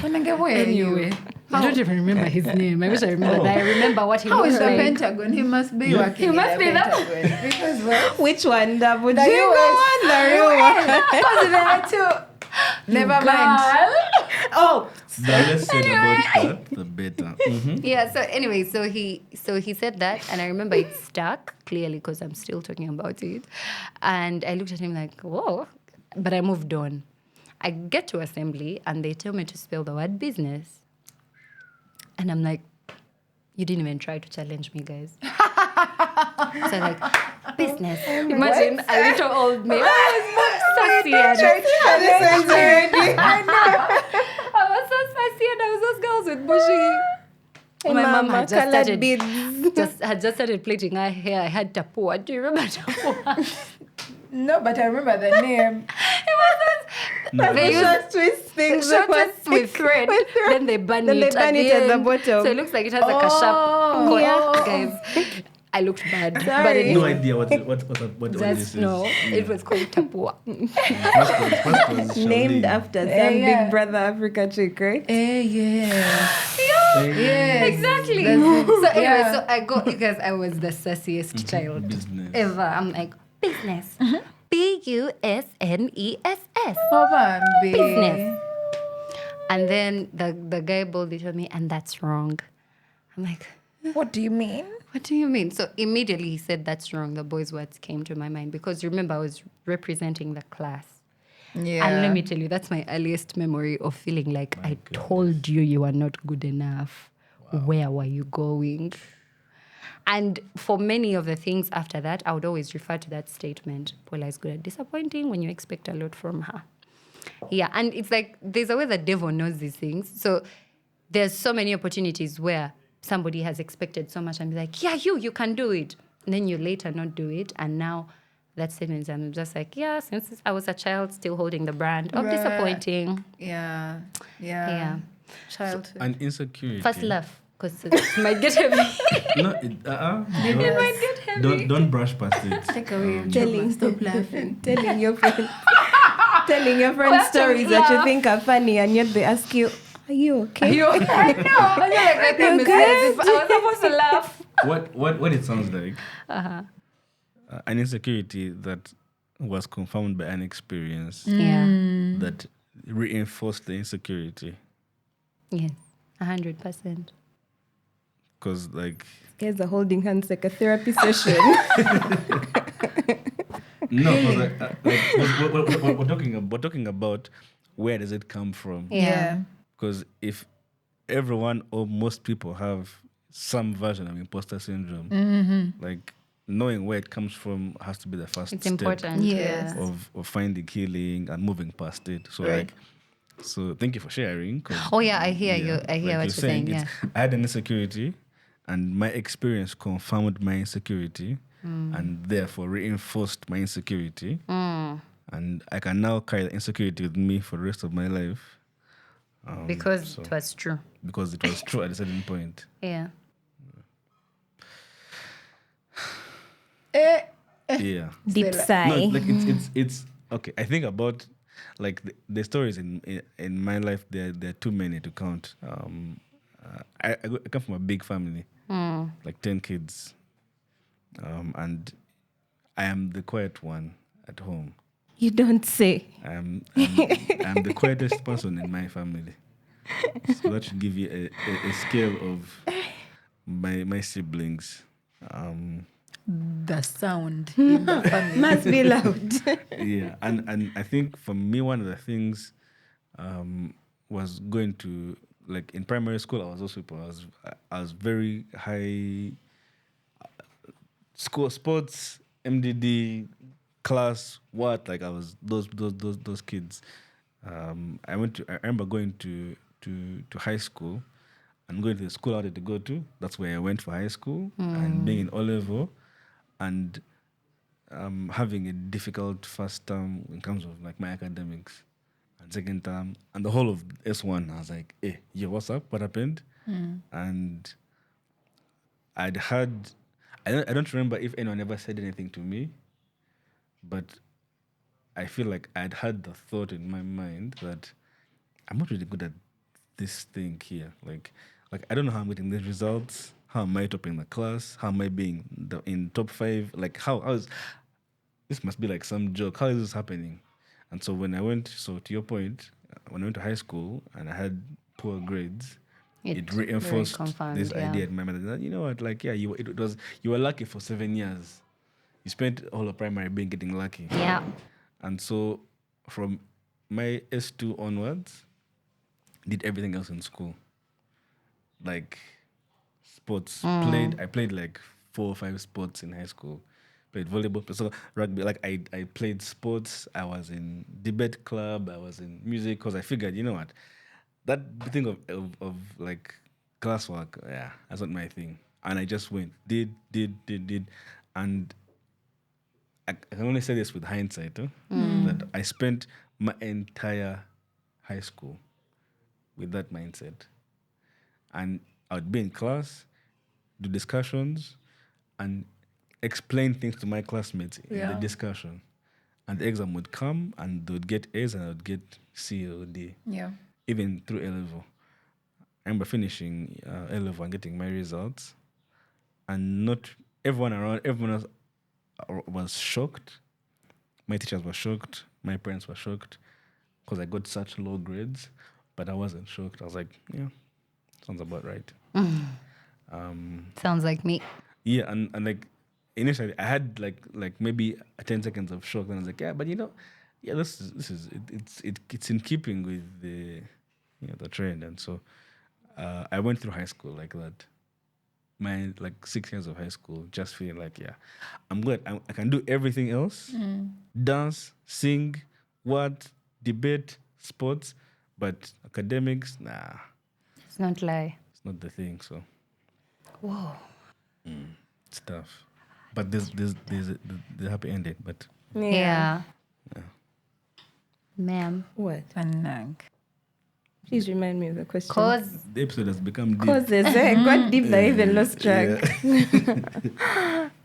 Anyway. I don't even remember his name. I wish I remembered that. I remember what he How is looked the like. Pentagon? He must be working He must in the be that- Pentagon. Because what? Which one? The The jingle US. one? The real one? Because there are two. Never mind. Oh, The less said about that, the better. Yeah, so anyway, so he said that, and I remember it stuck clearly because I'm still talking about it. And I looked at him like, whoa, but I moved on. I get to assembly and they tell me to spell the word business. And I'm like, you didn't even try to challenge me, guys. So I'm like, business. Imagine a little old me. Sassy and I was so sassy and I was those girls with bushy. My mom had just colored started beads. had just started plaiting her hair. I had tapua. Do you remember tapua? No, but I remember the name. They used Short twist things. short twists with thread. Then they burn Then it. they burn it at the end. bottom. So it looks like it has like a sharp corner, yeah. guys. I looked bad. But Sorry. No anyway, idea what this just is. no. Yeah. It was called tapua. First was Named Shaolin. after some yeah. Big Brother Africa chick, right? Yeah. Eh, Yes. Exactly. That's it. So anyway, Yeah. so I go because I was the sassiest child Business. ever. I'm like business. BUSNESS. Bambi. Business. And then the guy boldly told me, and that's wrong. I'm like, What do you mean? what do you mean? So immediately he said that's wrong. The boy's words came to my mind because remember I was representing the class. Yeah. And let me tell you, that's my earliest memory of feeling like I told you you are not good enough. Where were you going? And for many of the things after that, I would always refer to that statement. Paula is good at disappointing when you expect a lot from her. Yeah, and it's like there's a way the devil knows these things. So there's so many opportunities where somebody has expected so much and be like, yeah, you can do it. And then you later not do it. And now that statement, I'm just like, yeah, since I was a child still holding the brand of Right. disappointing. Yeah. Yeah. Yeah. Childhood. And insecurity. First love, because it might get heavy. No, don't brush past it. Take away your Telling- trauma. Stop laughing. telling your friends, telling your friends stories that you think are funny, and yet they ask you, "Are you okay?" I know. I feel like I think I was supposed to laugh. What it sounds like? An insecurity that was confirmed by an experience Yeah. that reinforced the insecurity. Yes. 100%. Because like Guys are holding hands like a therapy session. no, 'cause, we're talking about where does it come from? Yeah. Because if everyone or most people have some version of imposter syndrome, like knowing where it comes from has to be the first It's step important. Yes. Yeah. of finding healing and moving past it. So Right. so thank you for sharing. 'Cause, Oh, yeah, I hear you. I hear what you're saying, it's- I had an insecurity and my experience confirmed my insecurity and therefore reinforced my insecurity. And I can now carry the insecurity with me for the rest of my life Because it was true. because it was true at a certain point. Yeah. Yeah. Deep Say sigh. No, like it's okay. I think about like the stories in my life. There are too many to count. I come from a big family, like 10 kids, and I am the quiet one at home. You don't say. I'm the quietest person in my family. So that should give you a scale of my siblings. The sound in the family. Must be loud. Yeah, and I think for me one of the things was going to like in primary school. I was also I was very high school sports MDD class what like I was those kids. I remember going to high school and going to the school I wanted to go to. That's where I went for high school and being in O level and having a difficult first term in terms of like my academics and second term and the whole of S1. I was like, hey, yeah, what's up? What happened? And I don't remember if anyone ever said anything to me, but I feel like I'd had the thought in my mind that I'm not really good at this thing here. Like I don't know how I'm getting these results. How am I topping the class? How am I being in top 5? Like how is this must be like some joke. How is this happening? And so when I went, so to your point, when I went to high school and I had poor grades, it very reinforced confirmed, this yeah. idea in my mind that you know what, like yeah, you were lucky for 7 years. You spent all of primary being getting lucky. Yeah. And so from my S2 onwards, did everything else in school. Like sports. I played like 4 or 5 sports in high school. Played volleyball, so rugby. Like I played sports. I was in debate club. I was in music because I figured, you know what, that thing of like classwork, yeah, that's not my thing. And I just went, did, and I can only say this with hindsight, that I spent my entire high school with that mindset. And I would be in class, do discussions, and explain things to my classmates in the Yeah. discussion. And the exam would come and they would get A's and I would get C or D, Yeah. even through A-level. I remember finishing A-level and getting my results. And not everyone else was shocked. My teachers were shocked. My parents were shocked because I got such low grades. But I wasn't shocked. I was like, yeah, sounds about right. Sounds like me. Yeah, and like initially I had like maybe 10 seconds of shock. Then I was like, yeah, but yeah, this is it's in keeping with the the trend. And so I went through high school like that. My 6 years of high school, just feeling like, yeah, I'm good. I can do everything else, dance, sing, debate, sports, but academics, nah, It's not lie. it's not the thing. So Whoa. it's tough. But there's the happy ending. But Yeah. Ma'am. What? Fanang. Please remind me of the question. Cause the episode has become deep. Causes. I got deep. I even lost track.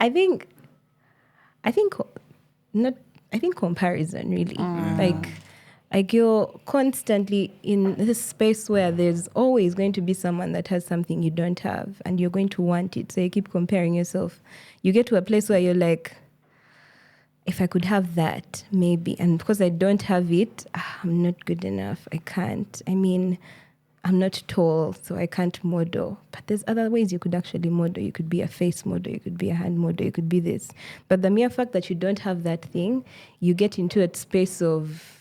I think not. I think comparison really. Like you're constantly in this space where there's always going to be someone that has something you don't have, and you're going to want it. So you keep comparing yourself. You get to a place where you're like, if I could have that, maybe. And because I don't have it, I'm not good enough. I can't. I mean, I'm not tall, so I can't model. But there's other ways you could actually model. You could be a face model, you could be a hand model, you could be this. But the mere fact that you don't have that thing, you get into a space of,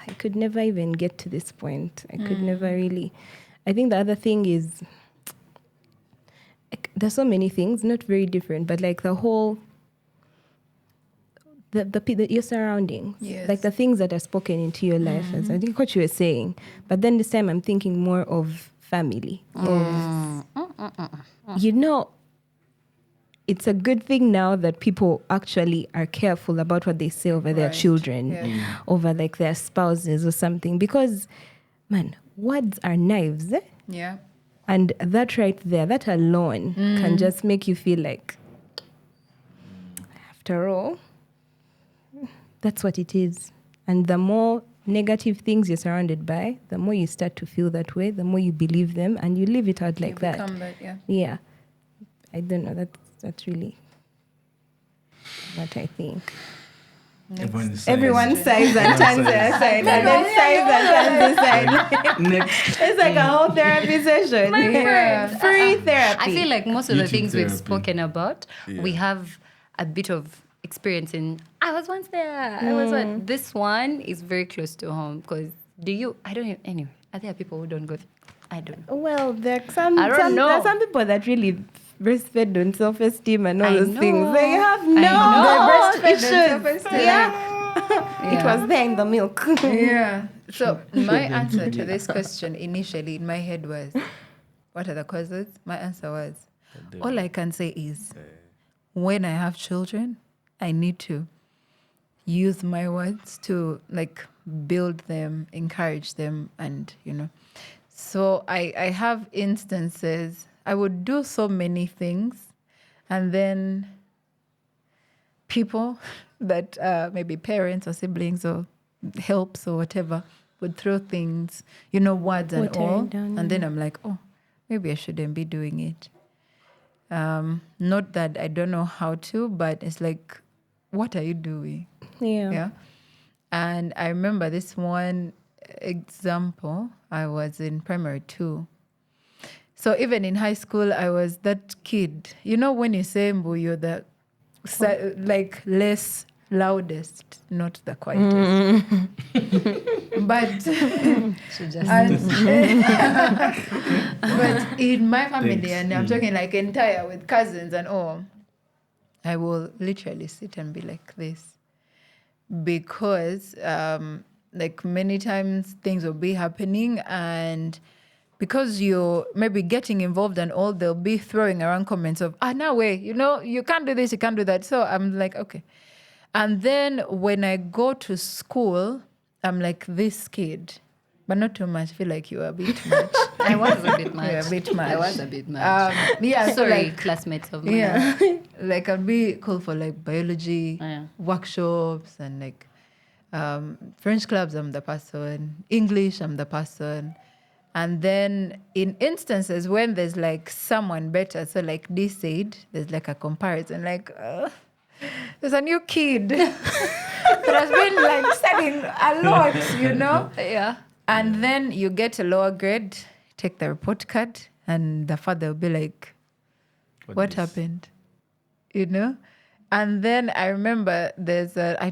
I could never even get to this point. I could never really. I think the other thing is, there's so many things, not very different, but like the whole, your surroundings, Yes. like the things that are spoken into your life, as I think what you were saying. But then this time I'm thinking more of family. It's a good thing now that people actually are careful about what they say over their Right. children, over like their spouses or something. Because, man, words are knives. Yeah. And that right there, that alone can just make you feel like, after all, that's what it is. And the more negative things you're surrounded by, the more you start to feel that way, the more you believe them, and you live it out like You that. become that, yeah. Yeah. I don't know. That's really what I think. everyone is Everyone sighs and turns their side, and then sighs and turns their side. next. It's like a whole therapy session. Yeah. Free therapy. I feel like most of the YouTube things we've therapy. spoken about, we have a bit of experience in. I was once there. I was one. This one is very close to home because I don't even, anyway. Are there people who don't go? I don't know. Well, there are I don't know. there are some people that really breastfed on self-esteem and all I those things. know. They have I know. Breastfed on issues. self-esteem. Yeah. It was there in the milk. Yeah. So my answer to this question initially in my head was, what are the causes? My answer was, all I can say is, when I have children, I need to use my words to like build them, encourage them, and So I have instances. I would do so many things, and then people that maybe parents or siblings or helps or whatever would throw things, words and Water all, it down, and then I'm like, oh, maybe I shouldn't be doing it. Not that I don't know how to, but it's like, what are you doing? Yeah. And I remember this one example. I was in primary 2. So even in high school, I was that kid. When you say Mbu, you're the less loudest, not the quietest. But but in my family, Thanks. and I'm talking like entire with cousins and all, I will literally sit and be like this. Because many times things will be happening, and because you're maybe getting involved and all, they'll be throwing around comments of, no way, you can't do this, you can't do that. So I'm like, okay. And then when I go to school, I'm like this kid but not too much. I feel like you were a bit much. I was a bit much. You're a bit much. I was a bit much. Yeah, so Sorry, like, classmates of mine. yeah, like I'd be called for like biology Yeah. workshops and like French clubs. I'm the person. English, I'm the person. And then in instances when there's like someone better, so like this said, there's like a comparison, like there's a new kid that has been like studying a lot, you know? Yeah. And then you get a lower grade, take the report card, and the father will be like, what happened? You know? And then I remember I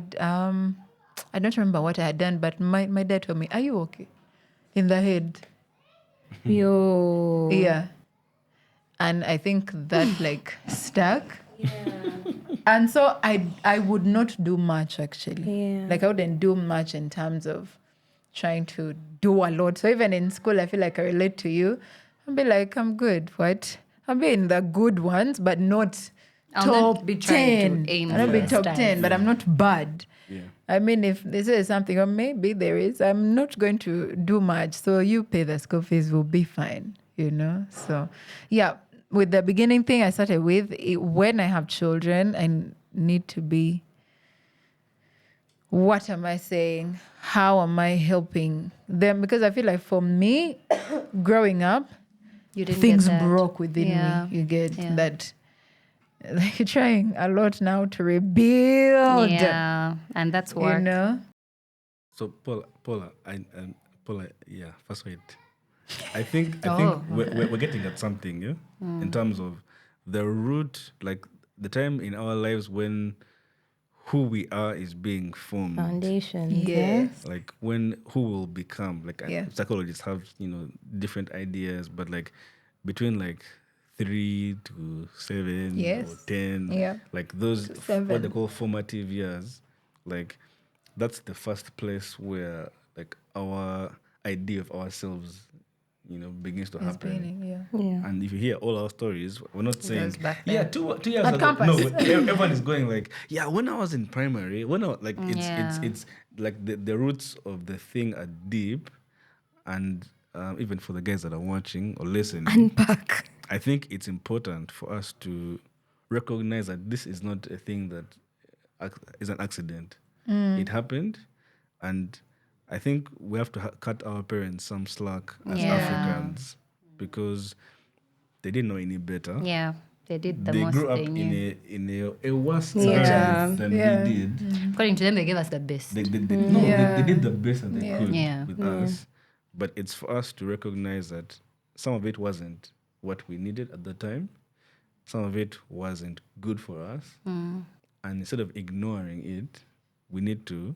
don't remember what I had done, but my dad told me, are you okay? In the head. Yo. Yeah. And I think that like stuck. Yeah. And so I would not do much actually. Yeah. Like I wouldn't do much in terms of trying to do a lot. So even in school, I feel like I relate to you. I'll be like, I'm good. What? I'll be in the good ones, but not I'll top not be trying 10. to aim I'll not be for top stars. 10, but I'm not bad. Yeah. I mean, if this is something, or maybe there is, I'm not going to do much. So you pay the school fees, will be fine, you know? So, yeah, with the beginning thing I started with, when I have children, I need to be, what am I saying? How am I helping them? Because I feel like for me, growing up, You didn't things get that. broke within Yeah. me. You get Yeah. that. Like you're trying a lot now to rebuild. Yeah, and that's work. You know? So Paula, yeah. First wait. I think Oh. we're getting at something, yeah, in terms of the root, like the time in our lives when who we are is being formed. Foundation. Yes. Like when who will become. Like Yeah. psychologists have different ideas, but like between like 3 to 7 Yes. or 10, Yeah. like those To 7. what they call formative years, like that's the first place where like our idea of ourselves begins to It's happen. beginning, yeah. Yeah. And if you hear all our stories, we're not saying, back yeah, then. 2 years At ago. campus. No, everyone is going like, yeah, when I was in primary, Yeah. it's like the roots of the thing are deep, and even for the guys that are watching or listening, Unpack. I think it's important for us to recognize that this is not a thing that is an accident. It happened, and I think we have to cut our parents some slack as Yeah. Africans because they didn't know any better. Yeah, they did the They most grew up they knew. in a worse Yeah. environment than Yeah. we did. According to them, they gave us the best. They Yeah. did the best that they Yeah. could Yeah. with us. But it's for us to recognize that some of it wasn't what we needed at the time. Some of it wasn't good for us. And instead of ignoring it, we need to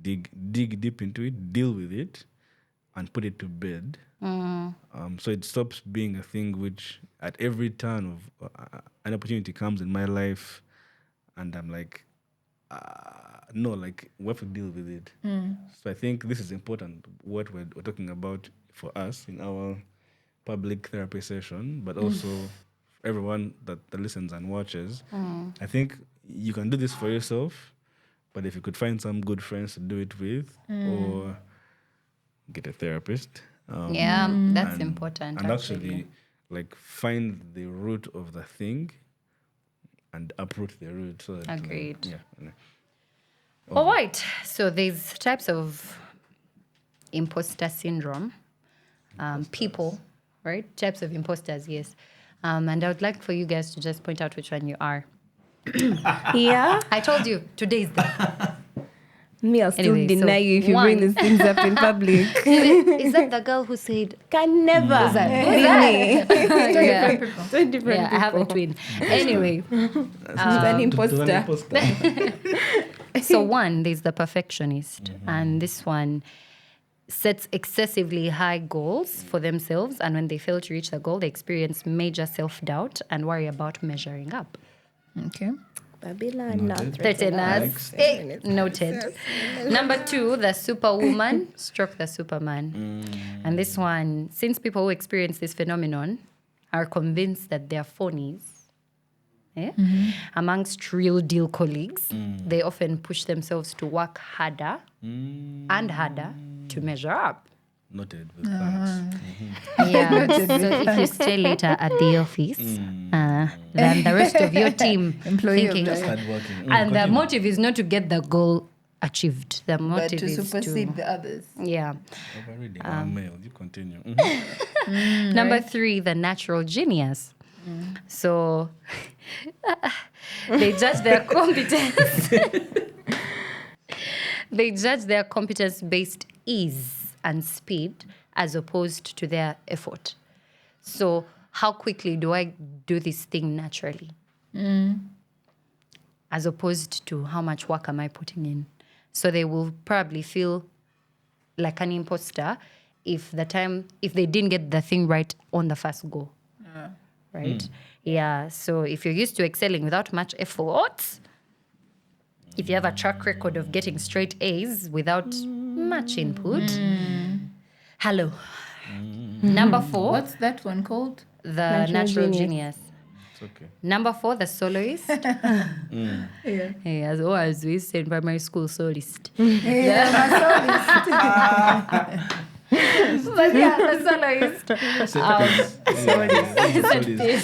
dig deep into it, deal with it, and put it to bed. So it stops being a thing which at every turn of an opportunity comes in my life and I'm like, no, like we have to deal with it. So I think this is important, what we're talking about for us in our public therapy session, but also everyone that listens and watches. I think you can do this for yourself, but if you could find some good friends to do it with or get a therapist. Yeah, that's and- important. And actually, like, find the root of the thing and uproot the root. So that, Agreed. Yeah. All right. So there's types of imposter syndrome. People, right? Types of imposters, yes. And I would like for you guys to just point out which one you are. Yeah. I told you, today is the... Me, I'll still Anyway, so deny you if you bring one. these things up in public. Is that the girl who said... Can never Who's that? be me. Yeah. Two different Yeah, I have a people. twin. Anyway, She's an imposter. so one, there's the perfectionist. And this one sets excessively high goals for themselves. And when they fail to reach the goal, they experience major self-doubt and worry about measuring up. Okay. Babylon, not Threateners. Noted. Number two, the superwoman stroke the superman. And this one, since people who experience this phenomenon are convinced that they're phonies, amongst real deal colleagues, they often push themselves to work harder and harder to measure up. Noted with thanks. Yeah. So if you stay later at the office than the rest of your team Employee of thinking, the- Start working. and the Continue. motive is not to get the goal achieved. The But motive to is supersede to the others. yeah. Overreading our mail. You continue. Number 3, the natural genius. So they judge their competence. They judge their competence based ease and speed as opposed to their effort. So how quickly do I do this thing naturally? As opposed to how much work am I putting in? So they will probably feel like an imposter if they didn't get the thing right on the first go. Right? Yeah. So if you're used to excelling without much effort, if you have a track record of getting straight A's without much input, hello. Number 4, What's that one called? the natural genius. It's okay. Number 4, the soloist. Yeah. As we say in primary school, soloist. But yeah, the soloist.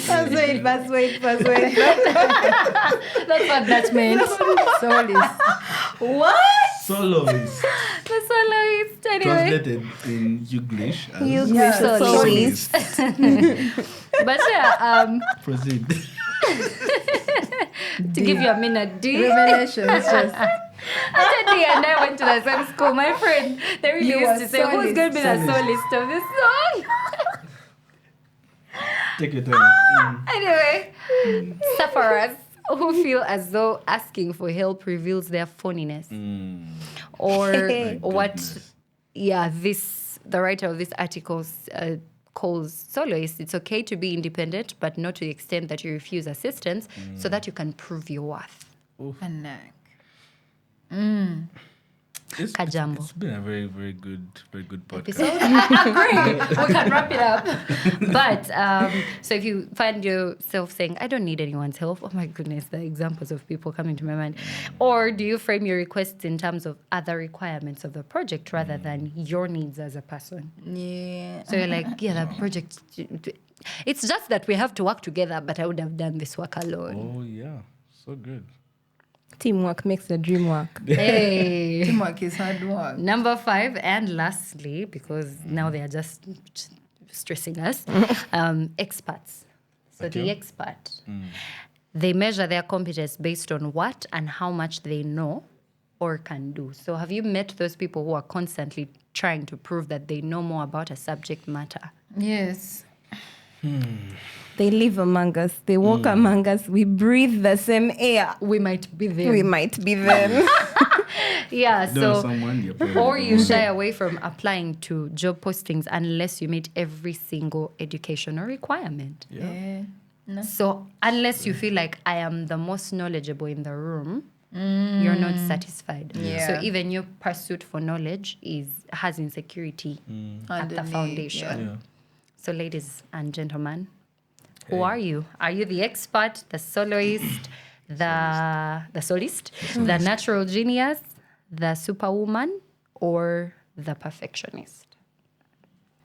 First wait. That's what that meant. Solist. Soloist. The soloist. Anyway. Translated in English as English soloist. But yeah, Proceed. to give you a minute, D. Revelations. Just After D and I went to the same school, my friend, they really You used were to say, who's going to be the soloist of this song? Take your time. Anyway, sufferers who feel as though asking for help reveals their phoniness. Or what, goodness. the writer of this article calls soloist. It's okay to be independent, but not to the extent that you refuse assistance so that you can prove your worth. Anak. Kajambo. It's been a very, very good podcast. Episode. I agree. We can wrap it up. But so if you find yourself saying, I don't need anyone's help, oh my goodness, the examples of people coming to my mind. Or do you frame your requests in terms of other requirements of the project rather than your needs as a person? Yeah. So you're like, yeah, the project, it's just that we have to work together, but I would have done this work alone. Oh yeah, so good. Teamwork makes the dream work. Hey. Teamwork is hard work. Number 5, and lastly, because now they are just stressing us, experts. So the expert, they measure their competence based on what and how much they know or can do. So have you met those people who are constantly trying to prove that they know more about a subject matter? Yes. They live among us. They walk among us. We breathe the same air. We might be there. We might be them. Yeah, Know so someone, you're probably or the you one. shy away from applying to job postings unless you meet every single educational requirement. Yeah. So unless you feel like I am the most knowledgeable in the room, you're not satisfied. Yeah. So even your pursuit for knowledge has insecurity at the Underneath, foundation. Yeah. So ladies and gentlemen, who are you? Are you the expert, the soloist, the solist, the natural genius, the superwoman, or the perfectionist?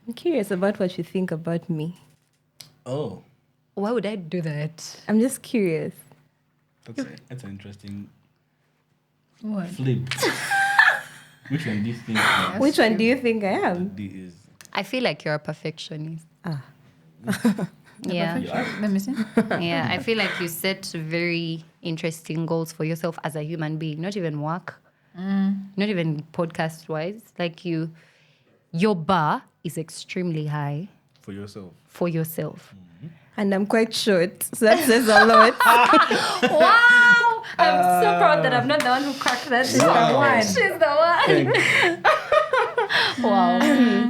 I'm curious about what you think about me. Oh, Why would I do that? I'm just curious. that's an interesting What? flip. Which one do you think Which one do you think I am? D is? I feel like you're a perfectionist. Yeah. Let me see. Yeah. I feel like you set very interesting goals for yourself as a human being, not even work, not even podcast wise. Like your bar is extremely high For yourself. for yourself. And I'm quite short, so that says a lot. Wow! I'm so proud that I'm not the one who cracked that. She's Wow. the one. She's the one. Wow.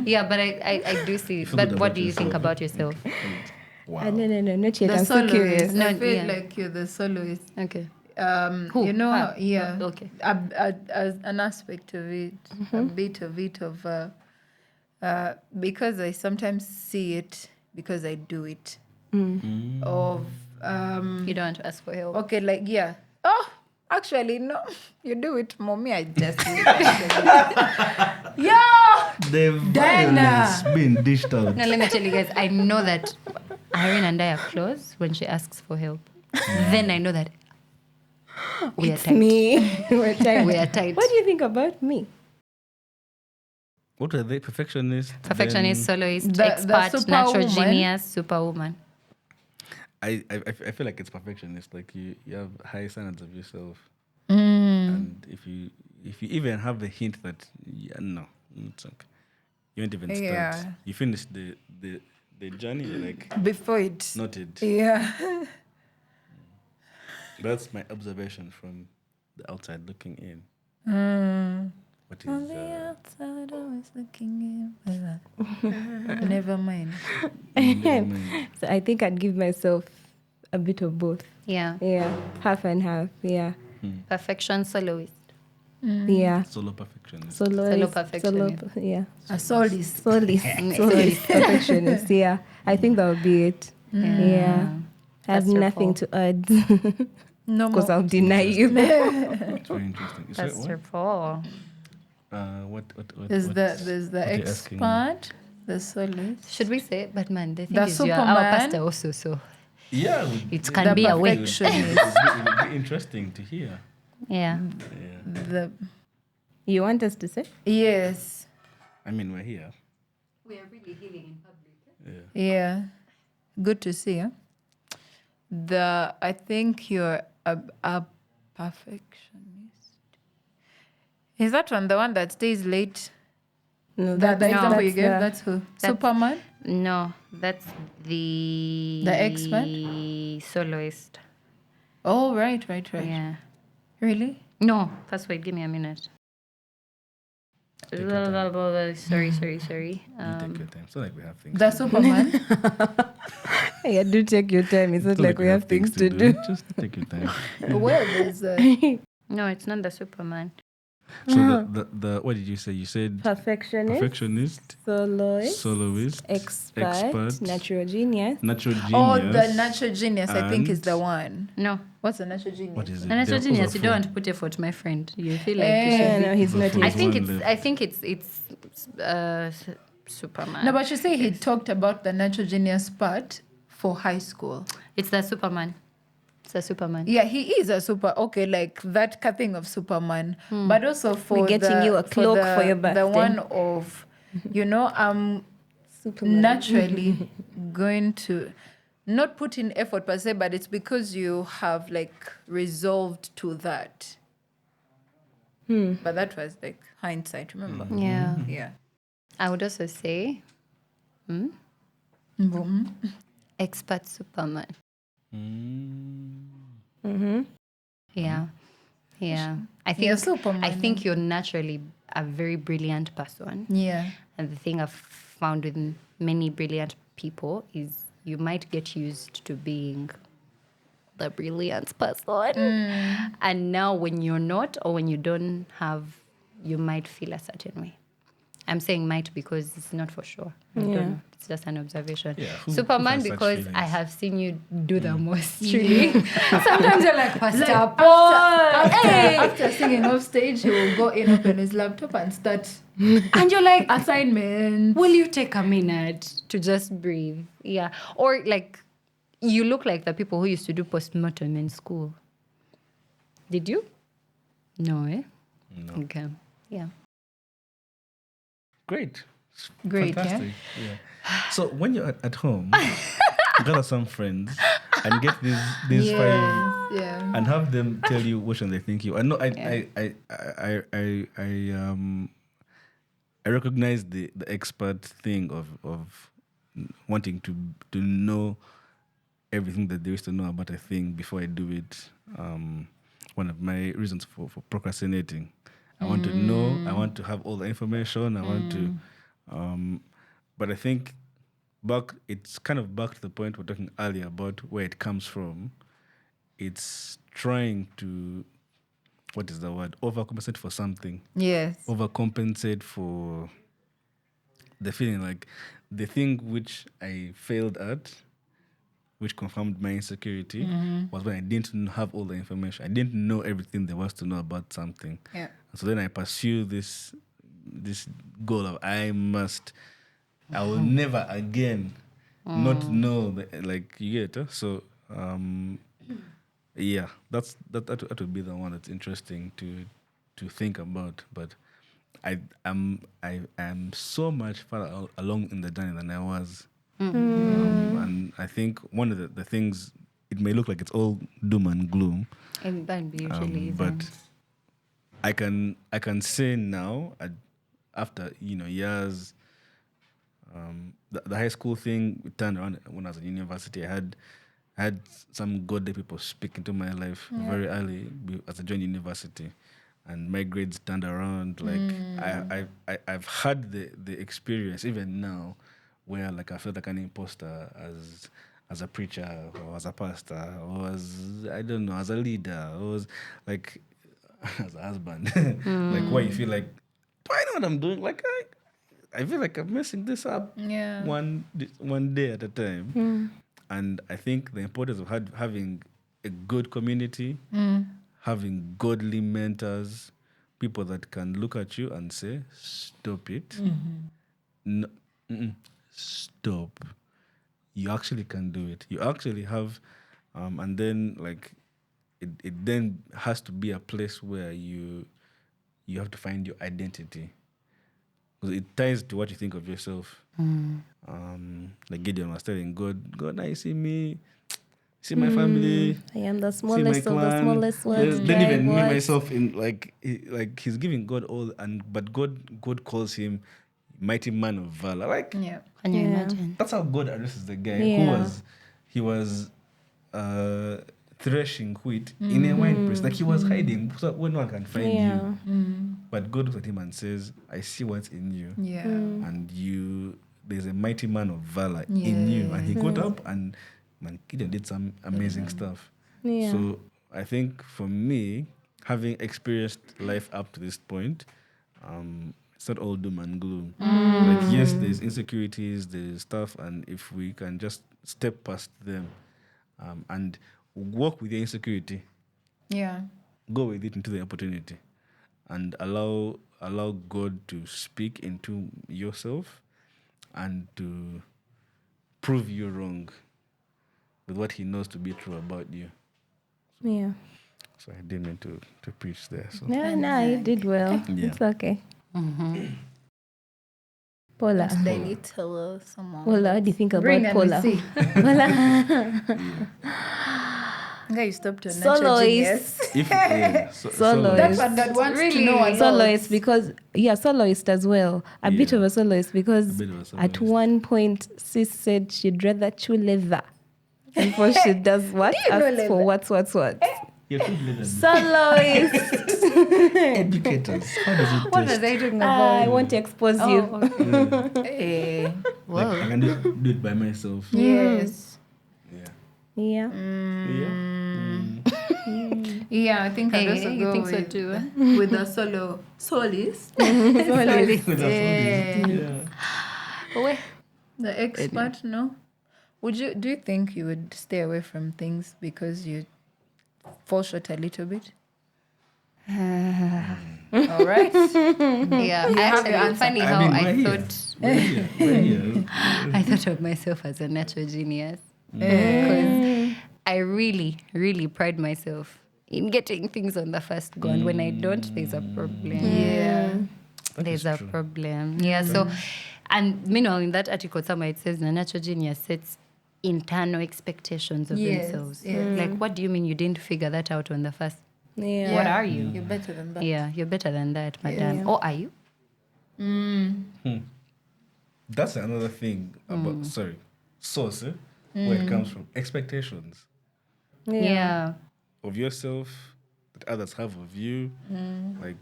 Yeah, but I do see. feel But good what about do you think yourself. about yourself? Wow. No, not yet. The I'm still curious. soloist. No, I feel yeah. like you're the soloist. Okay. Who? You know, Ah, yeah. okay. As an aspect of it, a bit of it because I sometimes see it because I do it. Of You don't want to ask for help. okay, like yeah. Oh, actually no, you do it, mommy. I just do it. Yeah. The violence being dished out. No, let me tell you guys, I know that Irene and I are close when she asks for help. Then I know that we are tight. Me. We're tight. We are tight. What do you think about me? What were they? Perfectionist? Perfectionist, Then soloist, The expert, natural superwoman. genius, superwoman. I feel like it's perfectionist. Like you have high standards of yourself. Mm. And if you even have the hint that no, it's okay. You won't even start. Yeah. You finish the journey, you're like Before it. noted. Yeah. That's my observation from the outside looking in. What is outside, always looking in. Never mind. never mind. So I think I'd give myself a bit of both. Yeah. Yeah, half and half. Yeah, Perfection, soloist. yeah. Solo perfectionist. Solo perfectionist. yeah. A solist. Solist perfectionist. Yeah, I think that would be it. Yeah. I have That's your nothing fault. to add No because more. I'll deny you. It's very interesting. Is That's that your fault. what There's what's- the what you're asking? expert, the solist. Should we say it? But man, the thing The is, you are our Superman. pastor also, so Yeah, it can be The a way. perfectionist. it would be interesting to hear. Yeah. Yeah. The You want us to say? yes. I mean, we're here. We are really healing in public. Yeah. Good to see you. I think you're a perfectionist. Is that one the one that stays late? No, The example you that's gave, the- that's who? That's- Superman? No, that's the expert? soloist. Oh, right. Yeah. Really? No, that's wait. Give me a minute. Take your Sorry. You take your time. It's not like we have things. The to do. Superman? Yeah, do take your time. It's not like we have things to do. Just take your time. Well, there's a... No, it's not the Superman. So the what did you say? You said Perfectionist, perfectionist, soloist, expert, natural genius. natural genius. Oh, the natural genius, I think, is and- the one. No, What's a natural genius? What is it? the natural There are genius. over You don't want four. to put effort, my friend. You feel like you Eh, should. No, he's not. There's I think one it's. left. I think it's. Superman. No, but you say he talked about the natural genius part for high school. It's the Superman. It's the Superman. Yeah, he is a super, okay, like that thing of Superman. But also for We're getting you a cloak for your birthday. The one of, I'm Superman. naturally going to not put in effort per se, but it's because you have like resolved to that. But that was like hindsight, remember? Yeah. Yeah. I would also say Boom. expert Superman. Mm-hmm. Yeah. Yeah. I You're think Superman. I think you're naturally a very brilliant person. Yeah. And the thing I've found with many brilliant people is you might get used to being the brilliant person. And now when you're not or when you don't have, you might feel a certain way. I'm saying might because it's not for sure. I don't know. It's just an observation. Yeah, who Superman has such because I feelings? have seen you do the most, really. Sometimes you're like, Pastor Paul. After singing off stage, he will go in, open his laptop and start And you're like, assignments. will you take a minute to just breathe? Yeah. Or like, you look like the people who used to do postmortem in school. Did you? No, eh? No. Okay. Yeah. Great. It's Great, yeah? fantastic. Yeah. So when you're at home, gather some friends and get these five Yeah. and have them tell you what should they think you. I know I recognize the expert thing of wanting to know everything that there is to know about a thing before I do it. One of my reasons for procrastinating. I want to know, I want to have all the information, I want to but I think it's kind of back to the point we we're talking earlier about where it comes from. It's trying to, what is the word? Overcompensate for something. Yes. Overcompensate for the feeling like the thing which I failed at, which confirmed my insecurity, was when I didn't have all the information. I didn't know everything there was to know about something. Yeah. So then I pursue this this goal of I will never again not know like you get so yeah, that would be the one that's interesting to think about. But I am so much further along in the journey than I was, and I think one of the things, it may look like it's all doom and gloom, And that usually but isn't. I can say now, after years, the high school thing turned around when I was in university. I had some godly people speak into my life very early as I joined university, and my grades turned around. Like I've had the experience even now, where like I felt like an imposter as a preacher or as a pastor or as I don't know, as a leader or as like as a husband. Like why you feel like, do I know what I'm doing? Like I feel like I'm messing this up one day at a time. And I think the importance of having a good community, having godly mentors, people that can look at you and say, stop it. No, stop. You actually can do it. You actually have, and then like it then has to be a place where you have to find your identity, because it ties to what you think of yourself. Like Gideon was telling God, I see me, see my family, I am the see my smallest of the clan. smallest ones. Then even me boys. myself in like he's giving God all, but God calls him mighty man of valor. Like Can you imagine? that's how God addresses the guy Yeah. he was threshing wheat in a wine press. Like he was hiding so when no one can find you. But God looks at him and says, I see what's in you. And there's a mighty man of valor in you. And he got up and Gideon did some amazing stuff. Yeah. So I think for me, having experienced life up to this point, it's not all doom and gloom. Like yes, there's insecurities, there's stuff, and if we can just step past them and walk with your insecurity, go with it into the opportunity, and allow God to speak into yourself and to prove you wrong with what he knows to be true about you. Yeah. So I didn't mean to preach there. So No, you did well. Yeah. It's okay. Paula. Daily tell someone. Paula, what do you think Bring about and Paula? we see. Guy, you stopped to natural Soloist. genius. Soloist. That wants Really? to know a lot. Soloist because soloist as well. A bit Yeah. of a soloist because A bit of a at soloist. one point sis said she'd rather chew leather before she does what? you know Asks for leather? what? You're too little. Soloist. Educators. How does it What taste? are they talking I about? want to expose Oh, you. okay. Hey. Like, I can do it by myself. Yes. Yeah. Yeah. Yeah, I think I'd Hey, also you go think so with, too? with a solist. Wait. The expert, no? Do you think you would stay away from things because you fall short a little bit? All right. Yeah, You have your actually, answer. funny I how mean, I we're thought here. We're here. I thought of myself as a natural genius because I really, really pride myself in getting things on the first go, and when I don't, there's a problem. Yeah. There's a problem. Yeah. So, and meanwhile, in that article, somewhere it says the natural genius sets internal expectations of Yes, themselves. yes. Like, what do you mean you didn't figure that out on the first? Yeah. What are you? You're better than that. Yeah, you're better than that, madam. Or are you? That's another thing about source, where it comes from. Expectations Yeah. of yourself that others have of you. Like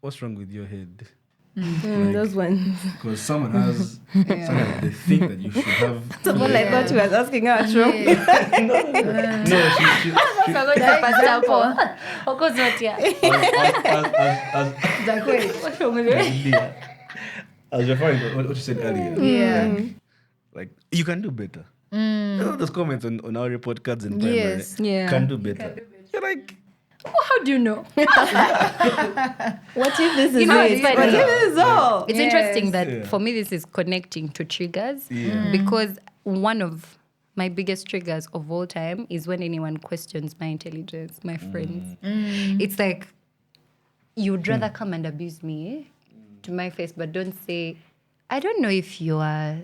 what's wrong with your head? Those ones. Because someone has someone they think that you should have. Someone I thought you was asking her what's wrong. No, she Of course not, yeah. I was referring to what you said earlier. Yeah. Like you can do better. Those comments on our report cards in primary. Yes. Yeah. Can do better. You're like, How do you know? What if this is know, it? it's funny. What if this is all? It's Yes. interesting that Yeah. for me, this is connecting to triggers Yeah. because one of my biggest triggers of all time is when anyone questions my intelligence, my friends. It's like, you'd rather come and abuse me to my face, but don't say, I don't know if you are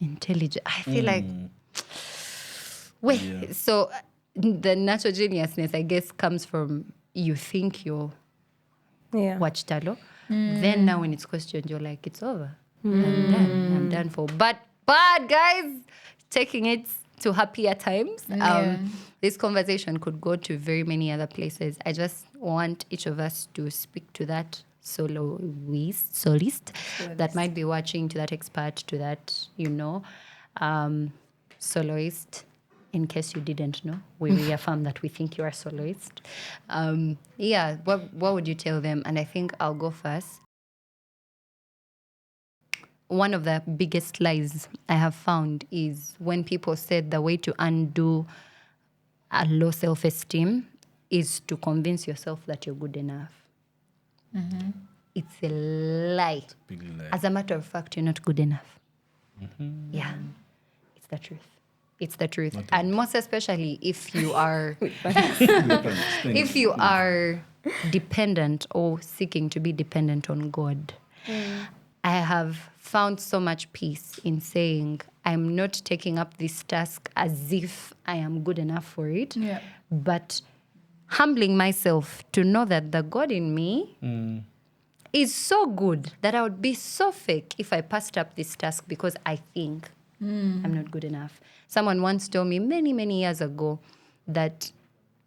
intelligent. I feel like, wait, Yeah. so the natural geniusness, I guess, comes from you think you're Yeah. watchtalo. Then now when it's questioned, you're like, it's over. I'm done for. But guys, taking it to happier times. This conversation could go to very many other places. I just want each of us to speak to that solist that might be watching, to that expert, to that, soloist. In case you didn't know, we reaffirm that we think you are a soloist. What would you tell them? And I think I'll go first. One of the biggest lies I have found is when people said the way to undo a low self-esteem is to convince yourself that you're good enough. It's a lie. Big lie. As a matter of fact, you're not good enough. Yeah, it's the truth. It's the truth. And most especially if you are if you are dependent or seeking to be dependent on God. I have found so much peace in saying I'm not taking up this task as if I am good enough for it, but humbling myself to know that the God in me is so good that I would be so fake if I passed up this task because I think I'm not good enough. Someone once told me many, many years ago that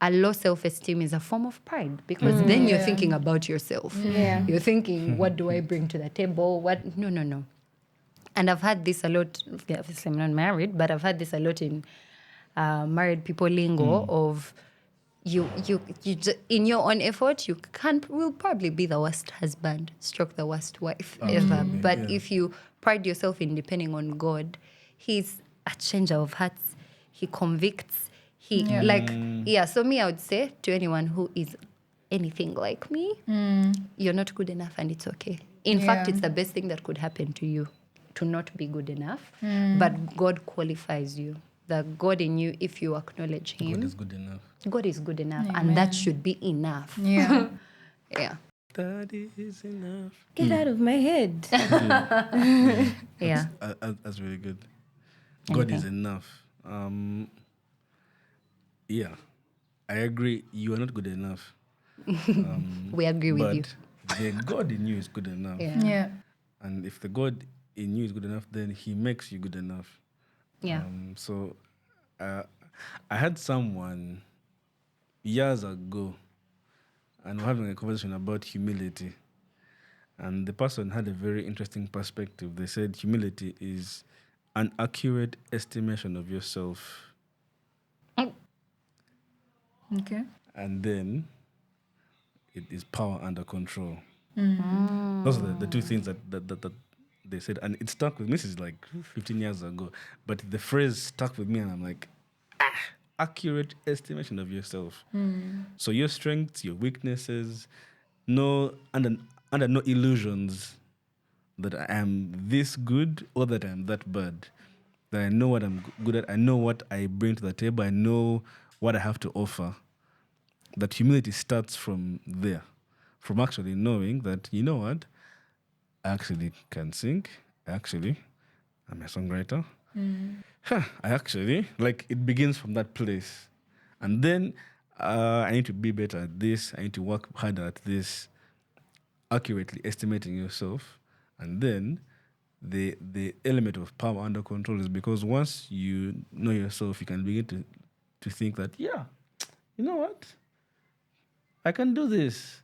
a low self-esteem is a form of pride because then you're thinking about yourself. Yeah. You're thinking, what do I bring to the table? No. And I've had this a lot. Obviously, I'm not married, but I've had this a lot in married people lingo of you in your own effort, will probably be the worst husband, stroke the worst wife ever. But if you pride yourself in depending on God, He's a changer of hearts. He convicts. So me, I would say to anyone who is anything like me, you're not good enough and it's okay. In fact, it's the best thing that could happen to you to not be good enough. But God qualifies you. The God in you, if you acknowledge Him, God is good enough. God is good enough. And that should be enough. Yeah. Yeah. That is enough. Get out of my head. Yeah. That's really good. God is enough. Yeah, I agree. You are not good enough. We agree with you. But the God in you is good enough. Yeah. And if the God in you is good enough, then He makes you good enough. Yeah. So I had someone years ago, and we're having a conversation about humility. And the person had a very interesting perspective. They said humility is an accurate estimation of yourself. Okay. And then it is power under control. Those are the two things that they said. And it stuck with me. This is like 15 years ago. But the phrase stuck with me, and I'm like, accurate estimation of yourself. So your strengths, your weaknesses, under no illusions that I am this good or that I'm that bad. That I know what I'm good at. I know what I bring to the table. I know what I have to offer. That humility starts from there, from actually knowing that, you know what, I actually can sing. I'm a songwriter. It begins from that place. And then I need to be better at this. I need to work harder at this, accurately estimating yourself. And then the element of power under control is because once you know yourself, you can begin to think that, yeah, you know what? I can do this.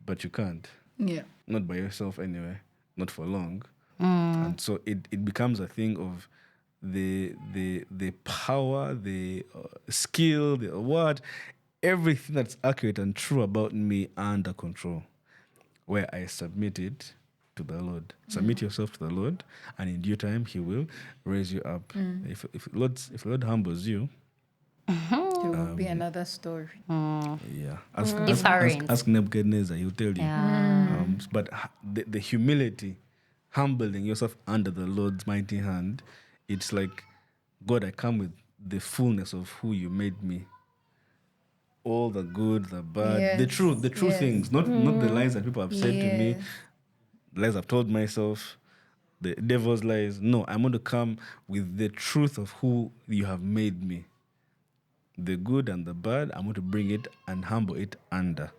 But you can't. Yeah. Not by yourself anyway. Not for long. And so it becomes a thing of the power, the skill, the what, everything that's accurate and true about me under control, where I submit it to the Lord. Submit yourself to the Lord, and in due time He will raise you up. If the Lord humbles you, There will be another story. Yeah. Different. Ask Nebuchadnezzar, he'll tell you. Yeah. But the humility, humbling yourself under the Lord's mighty hand, it's like, God, I come with the fullness of who you made me. All the good, the bad, the Yes, true yes. things, not the lies that people have said to me, Yes. the lies I've told myself, the devil's lies. No, I'm going to come with the truth of who you have made me. The good and the bad, I'm going to bring it and humble it under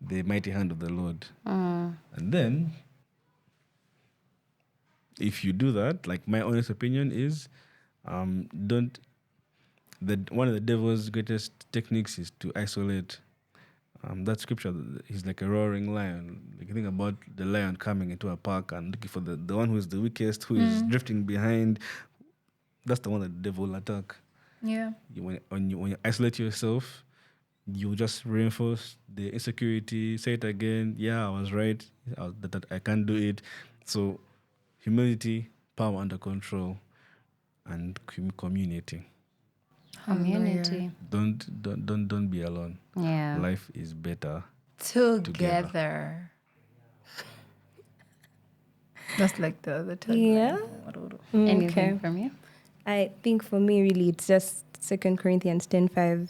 the mighty hand of the Lord. And then, if you do that, like my honest opinion is, don't. One of the devil's greatest techniques is to isolate. That scripture, he's like a roaring lion. Like you think about the lion coming into a park and looking for the one who is the weakest, who is drifting behind. That's the one that the devil will attack. Yeah. When you isolate yourself, you just reinforce the insecurity. Say it again. Yeah, I was right. That I can't do it. So, humility, power under control, and community. Community. Don't be alone. Yeah. Life is better. Together. That's like the other time. Yeah. Anything from you? I think for me, really, it's just 2 Corinthians 10:5.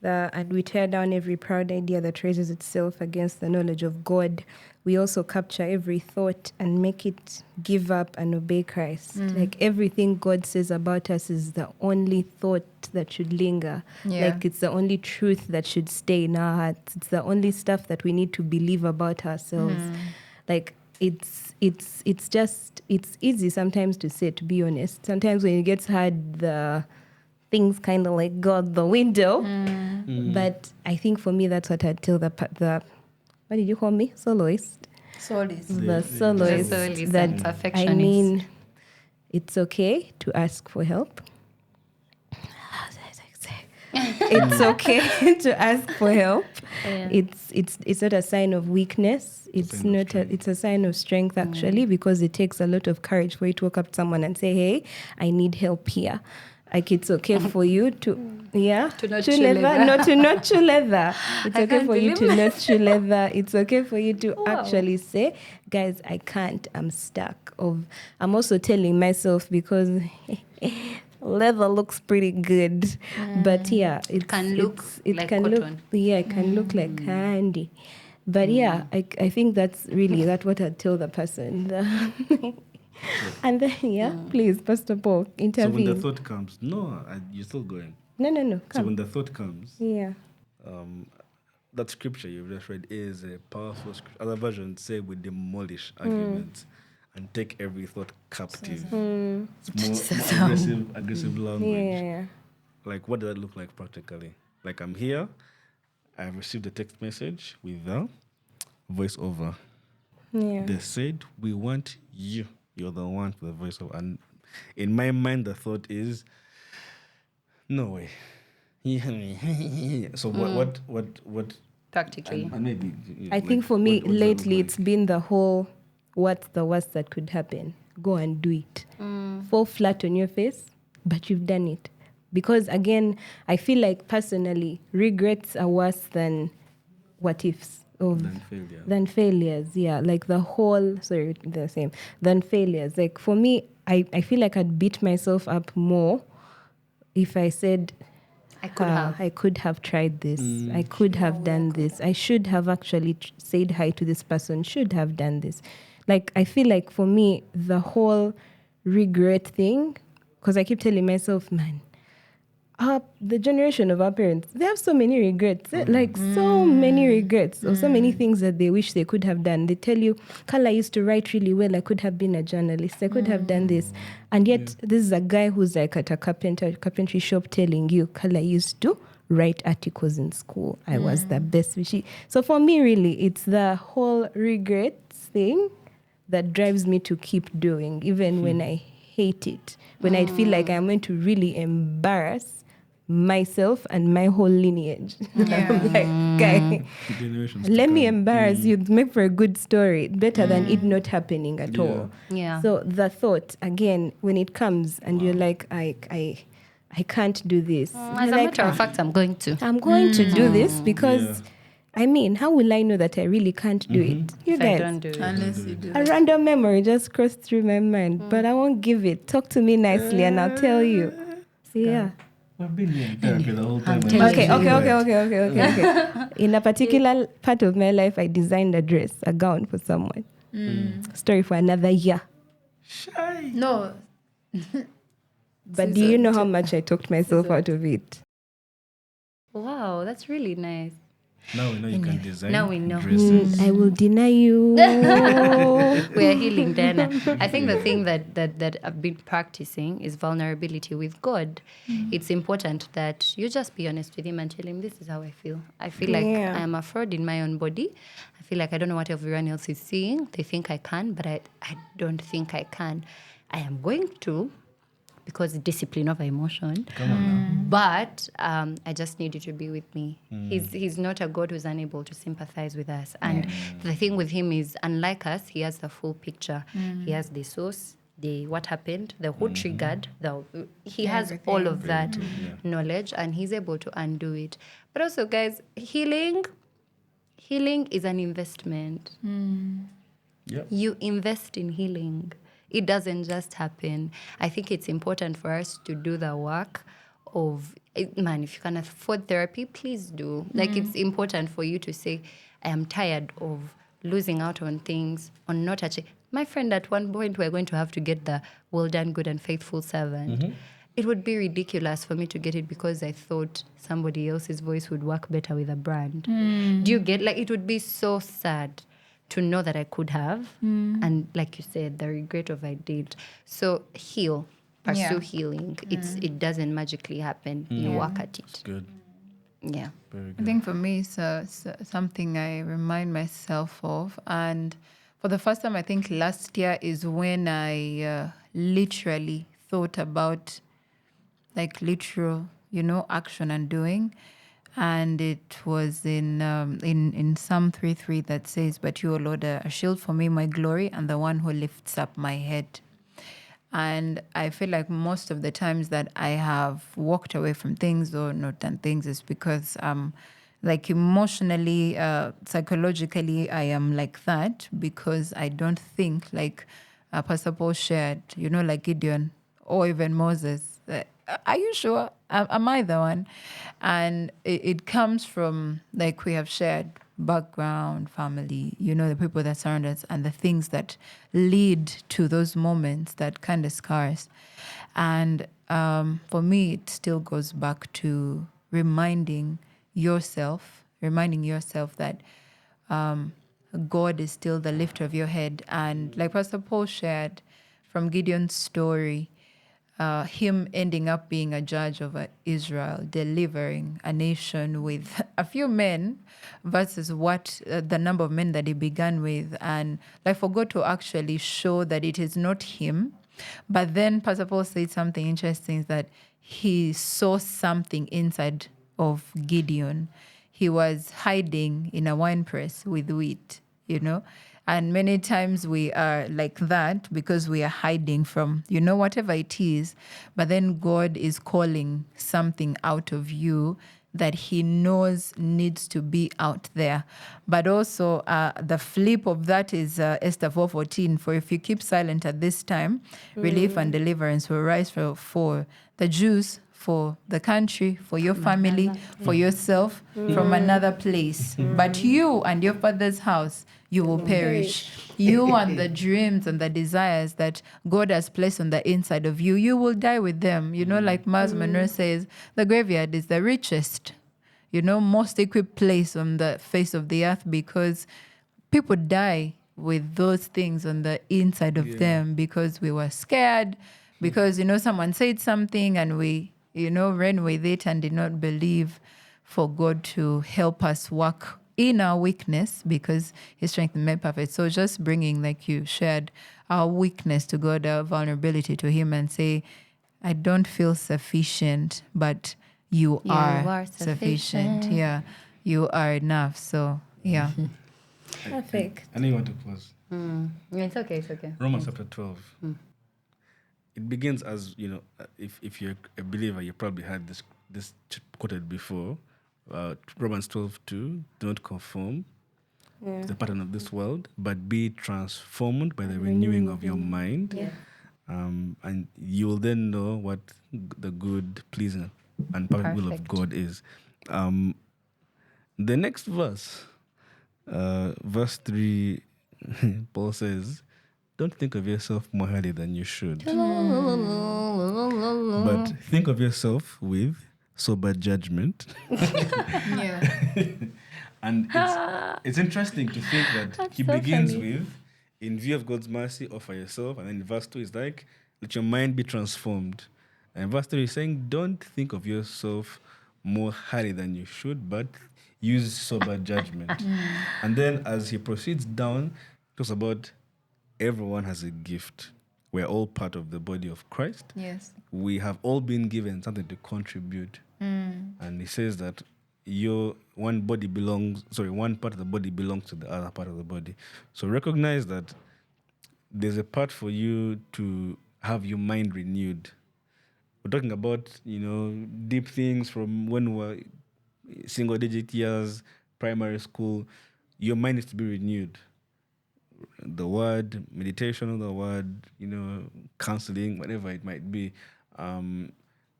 And we tear down every proud idea that raises itself against the knowledge of God. We also capture every thought and make it give up and obey Christ. Like everything God says about us is the only thought that should linger. Yeah. Like it's the only truth that should stay in our hearts. It's the only stuff that we need to believe about ourselves. Like it's easy sometimes to say, to be honest. Sometimes when it gets hard, the things kind of like go out the window. But I think for me, that's what I'd tell the what did you call me? Soloist. Solace. The soloist. soloist That and I perfectionist. mean, it's okay to ask for help. It's okay to ask for help. Yeah. It's not a sign of weakness. It's a sign of strength actually, because it takes a lot of courage for you to walk up to someone and say, "Hey, I need help here." Like it's okay for you to To not chew chew leather. leather. No, to not chew leather. It's I okay can't for you to believe not chew leather. It's okay for you to actually say, "Guys, I can't. I'm stuck." I'm also telling myself because leather looks pretty good, but yeah, it can look like can look, cotton. yeah, it can look like candy. But yeah, I think that's really what I'd tell the person. And then please, Pastor Paul, So intervene. when the thought comes, you're still going. No, So come. when the thought comes, Yeah. that scripture you've just read is a powerful scripture. Other versions say we demolish arguments and take every thought captive. It's more aggressive language. Yeah. Like, what does that look like practically? Like, I'm here, I've received a text message with the voiceover. Yeah. They said, we want you. You're the one for the voiceover. And in my mind, the thought is, no way. So what? Practically. And maybe. I think for me, lately, it's been the whole, what's the worst that could happen? Go and do it. Fall flat on your face, but you've done it. Because again, I feel like personally, regrets are worse than what ifs. Than failures, yeah. Like the whole, than failures. Like for me, I feel like I'd beat myself up more if I said, I could have tried this. I could have done this. I should have actually said hi to this person, should have done this. Like, I feel like for me, the whole regret thing, because I keep telling myself, man, the generation of our parents, they have so many regrets, so many regrets, or so many things that they wish they could have done. They tell you, Carla used to write really well. I could have been a journalist. I could have done this. And yet, this is a guy who's like at a carpentry shop telling you, Carla used to write articles in school. I was the best. So for me, really, it's the whole regrets thing that drives me to keep doing, even when I hate it. When I feel like I'm going to really embarrass myself and my whole lineage. I'm like, guy, let me embarrass you. Make for a good story. Better than it not happening at all. Yeah. So the thought, again, when it comes and you're like, I I can't do this. As a matter of fact, I'm going to. I'm going to do this because, I mean, how will I know that I really can't do it? You If I guys, don't do it. Unless you do a random memory just crossed through my mind, but I won't give it. Talk to me nicely and I'll tell you. Yeah. We've been here in therapy the whole time. Okay. In a particular part of my life, I designed a dress, a gown for someone. Story for another year. Shy. No. But do you know how much I talked myself out of it? Wow, that's really nice. Now we know you can design Now we know. dresses. I will deny you. We are healing, Diana. I think the thing that I've been practicing is vulnerability with God. It's important that you just be honest with Him and tell Him, this is how I feel. I feel like I am a fraud in my own body. I feel like I don't know what everyone else is seeing. They think I can, but I don't think I can. I am going to, because discipline of emotion. Come on now. But I just need you to be with me. He's not a God who's unable to sympathize with us. And the thing with him is, unlike us, he has the full picture. He has the source, the what happened, the who triggered. He has all of that knowledge, and he's able to undo it. But also, guys, healing is an investment. Yep. You invest in healing. It doesn't just happen. I think it's important for us to do the work of, man, if you can afford therapy, please do. Like, it's important for you to say, I am tired of losing out on things, on not achieving. My friend, at one point, we're going to have to get the well done, good and faithful servant. It would be ridiculous for me to get it because I thought somebody else's voice would work better with a brand. Do you get, like, it would be so sad to know that I could have. And like you said, the regret of I did. So heal, pursue healing. It doesn't magically happen. You work at it. Good. Yeah. Very I good. think for me, it's something I remind myself of. And for the first time, I think last year is when I literally thought about, like, literal, action and doing. And it was in Psalm 3:3 that says, "But you, O Lord, are a shield for me, my glory, and the one who lifts up my head." And I feel like most of the times that I have walked away from things or not done things is because like emotionally, psychologically, I am like that because I don't think like Pastor Paul shared, like Gideon or even Moses. Are you sure? Am I the one? And it comes from, like we have shared, background, family, the people that surround us and the things that lead to those moments that kind of scars. And for me, it still goes back to reminding yourself that God is still the lifter of your head. And like Pastor Paul shared from Gideon's story, him ending up being a judge over Israel, delivering a nation with a few men versus what the number of men that he began with. And like for God to actually show that it is not him. But then Pastor Paul said something interesting, is that he saw something inside of Gideon. He was hiding in a wine press with wheat, And many times we are like that because we are hiding from, whatever it is. But then God is calling something out of you that he knows needs to be out there. But also the flip of that is Esther 4:14. For if you keep silent at this time, relief and deliverance will rise for the Jews, for the country, for your family, for yourself, from another place. But you and your father's house, you will perish. You and the dreams and the desires that God has placed on the inside of you, you will die with them. Like Miles Monroe says, the graveyard is the richest, most equipped place on the face of the earth because people die with those things on the inside of them because we were scared, because, someone said something and we, ran with it and did not believe for God to help us work in our weakness because his strength is made perfect. So just bringing, like you shared, our weakness to God, our vulnerability to him and say, I don't feel sufficient, but you are sufficient. Yeah, you are enough. So, yeah. Perfect. I know you want to pause. It's okay. Romans chapter 12. it begins as, if you're a believer, you probably had this quoted before, Romans 12:2, do not conform to the pattern of this world, but be transformed by the renewing of your mind. Yeah. And you will then know what the good, pleasing, and perfect will of Perfect. God is. The next verse, verse 3, Paul says, don't think of yourself more highly than you should, but think of yourself with sober judgment. Yeah. And it's interesting to think that That's he so begins funny. with, in view of God's mercy, offer yourself. And then in verse 2 is like, let your mind be transformed. And verse 3 is saying, don't think of yourself more highly than you should, but use sober judgment. And then as he proceeds down, he talks about everyone has a gift. We're all part of the body of Christ. Yes. We have all been given something to contribute. And he says that one part of the body belongs to the other part of the body. So recognize that there's a part for you to have your mind renewed. We're talking about, deep things from when we were single digit years, primary school. Your mind needs to be renewed. The word, meditation on the word, counseling, whatever it might be,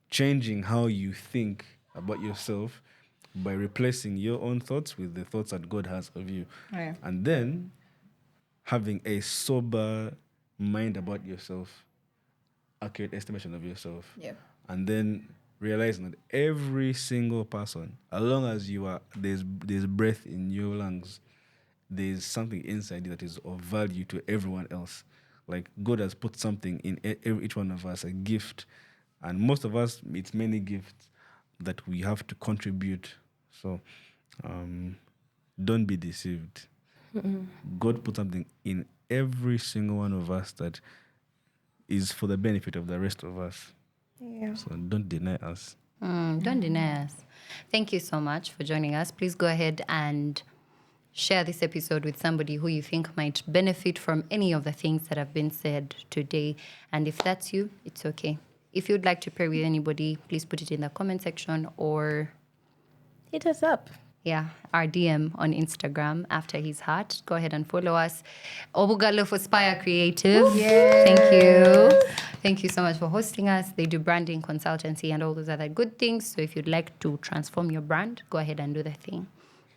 changing how you think about yourself by replacing your own thoughts with the thoughts that God has of you. Yeah. And then having a sober mind about yourself, accurate estimation of yourself. Yep. And then realizing that every single person, as long as there's breath in your lungs, there's something inside you that is of value to everyone else. Like God has put something in each one of us, a gift. And most of us, it's many gifts that we have to contribute. So don't be deceived. God put something in every single one of us that is for the benefit of the rest of us. Yeah. So don't deny us. Don't deny us. Thank you so much for joining us. Please go ahead and share this episode with somebody who you think might benefit from any of the things that have been said today. And if that's you, it's okay. If you'd like to pray with anybody, please put it in the comment section or Hit us up. our DM on Instagram after his heart. Go ahead and follow us. Obugalo for Spire Creative. Thank you so much for hosting us. They do branding, consultancy, and all those other good things. So if you'd like to transform your brand, go ahead and do the thing.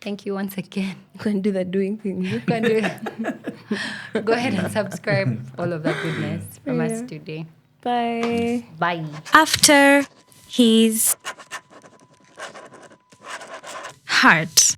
Thank you once again. You can do that doing things. You can do it. Go ahead and subscribe. All of that goodness from us today. Bye. Bye. After his heart.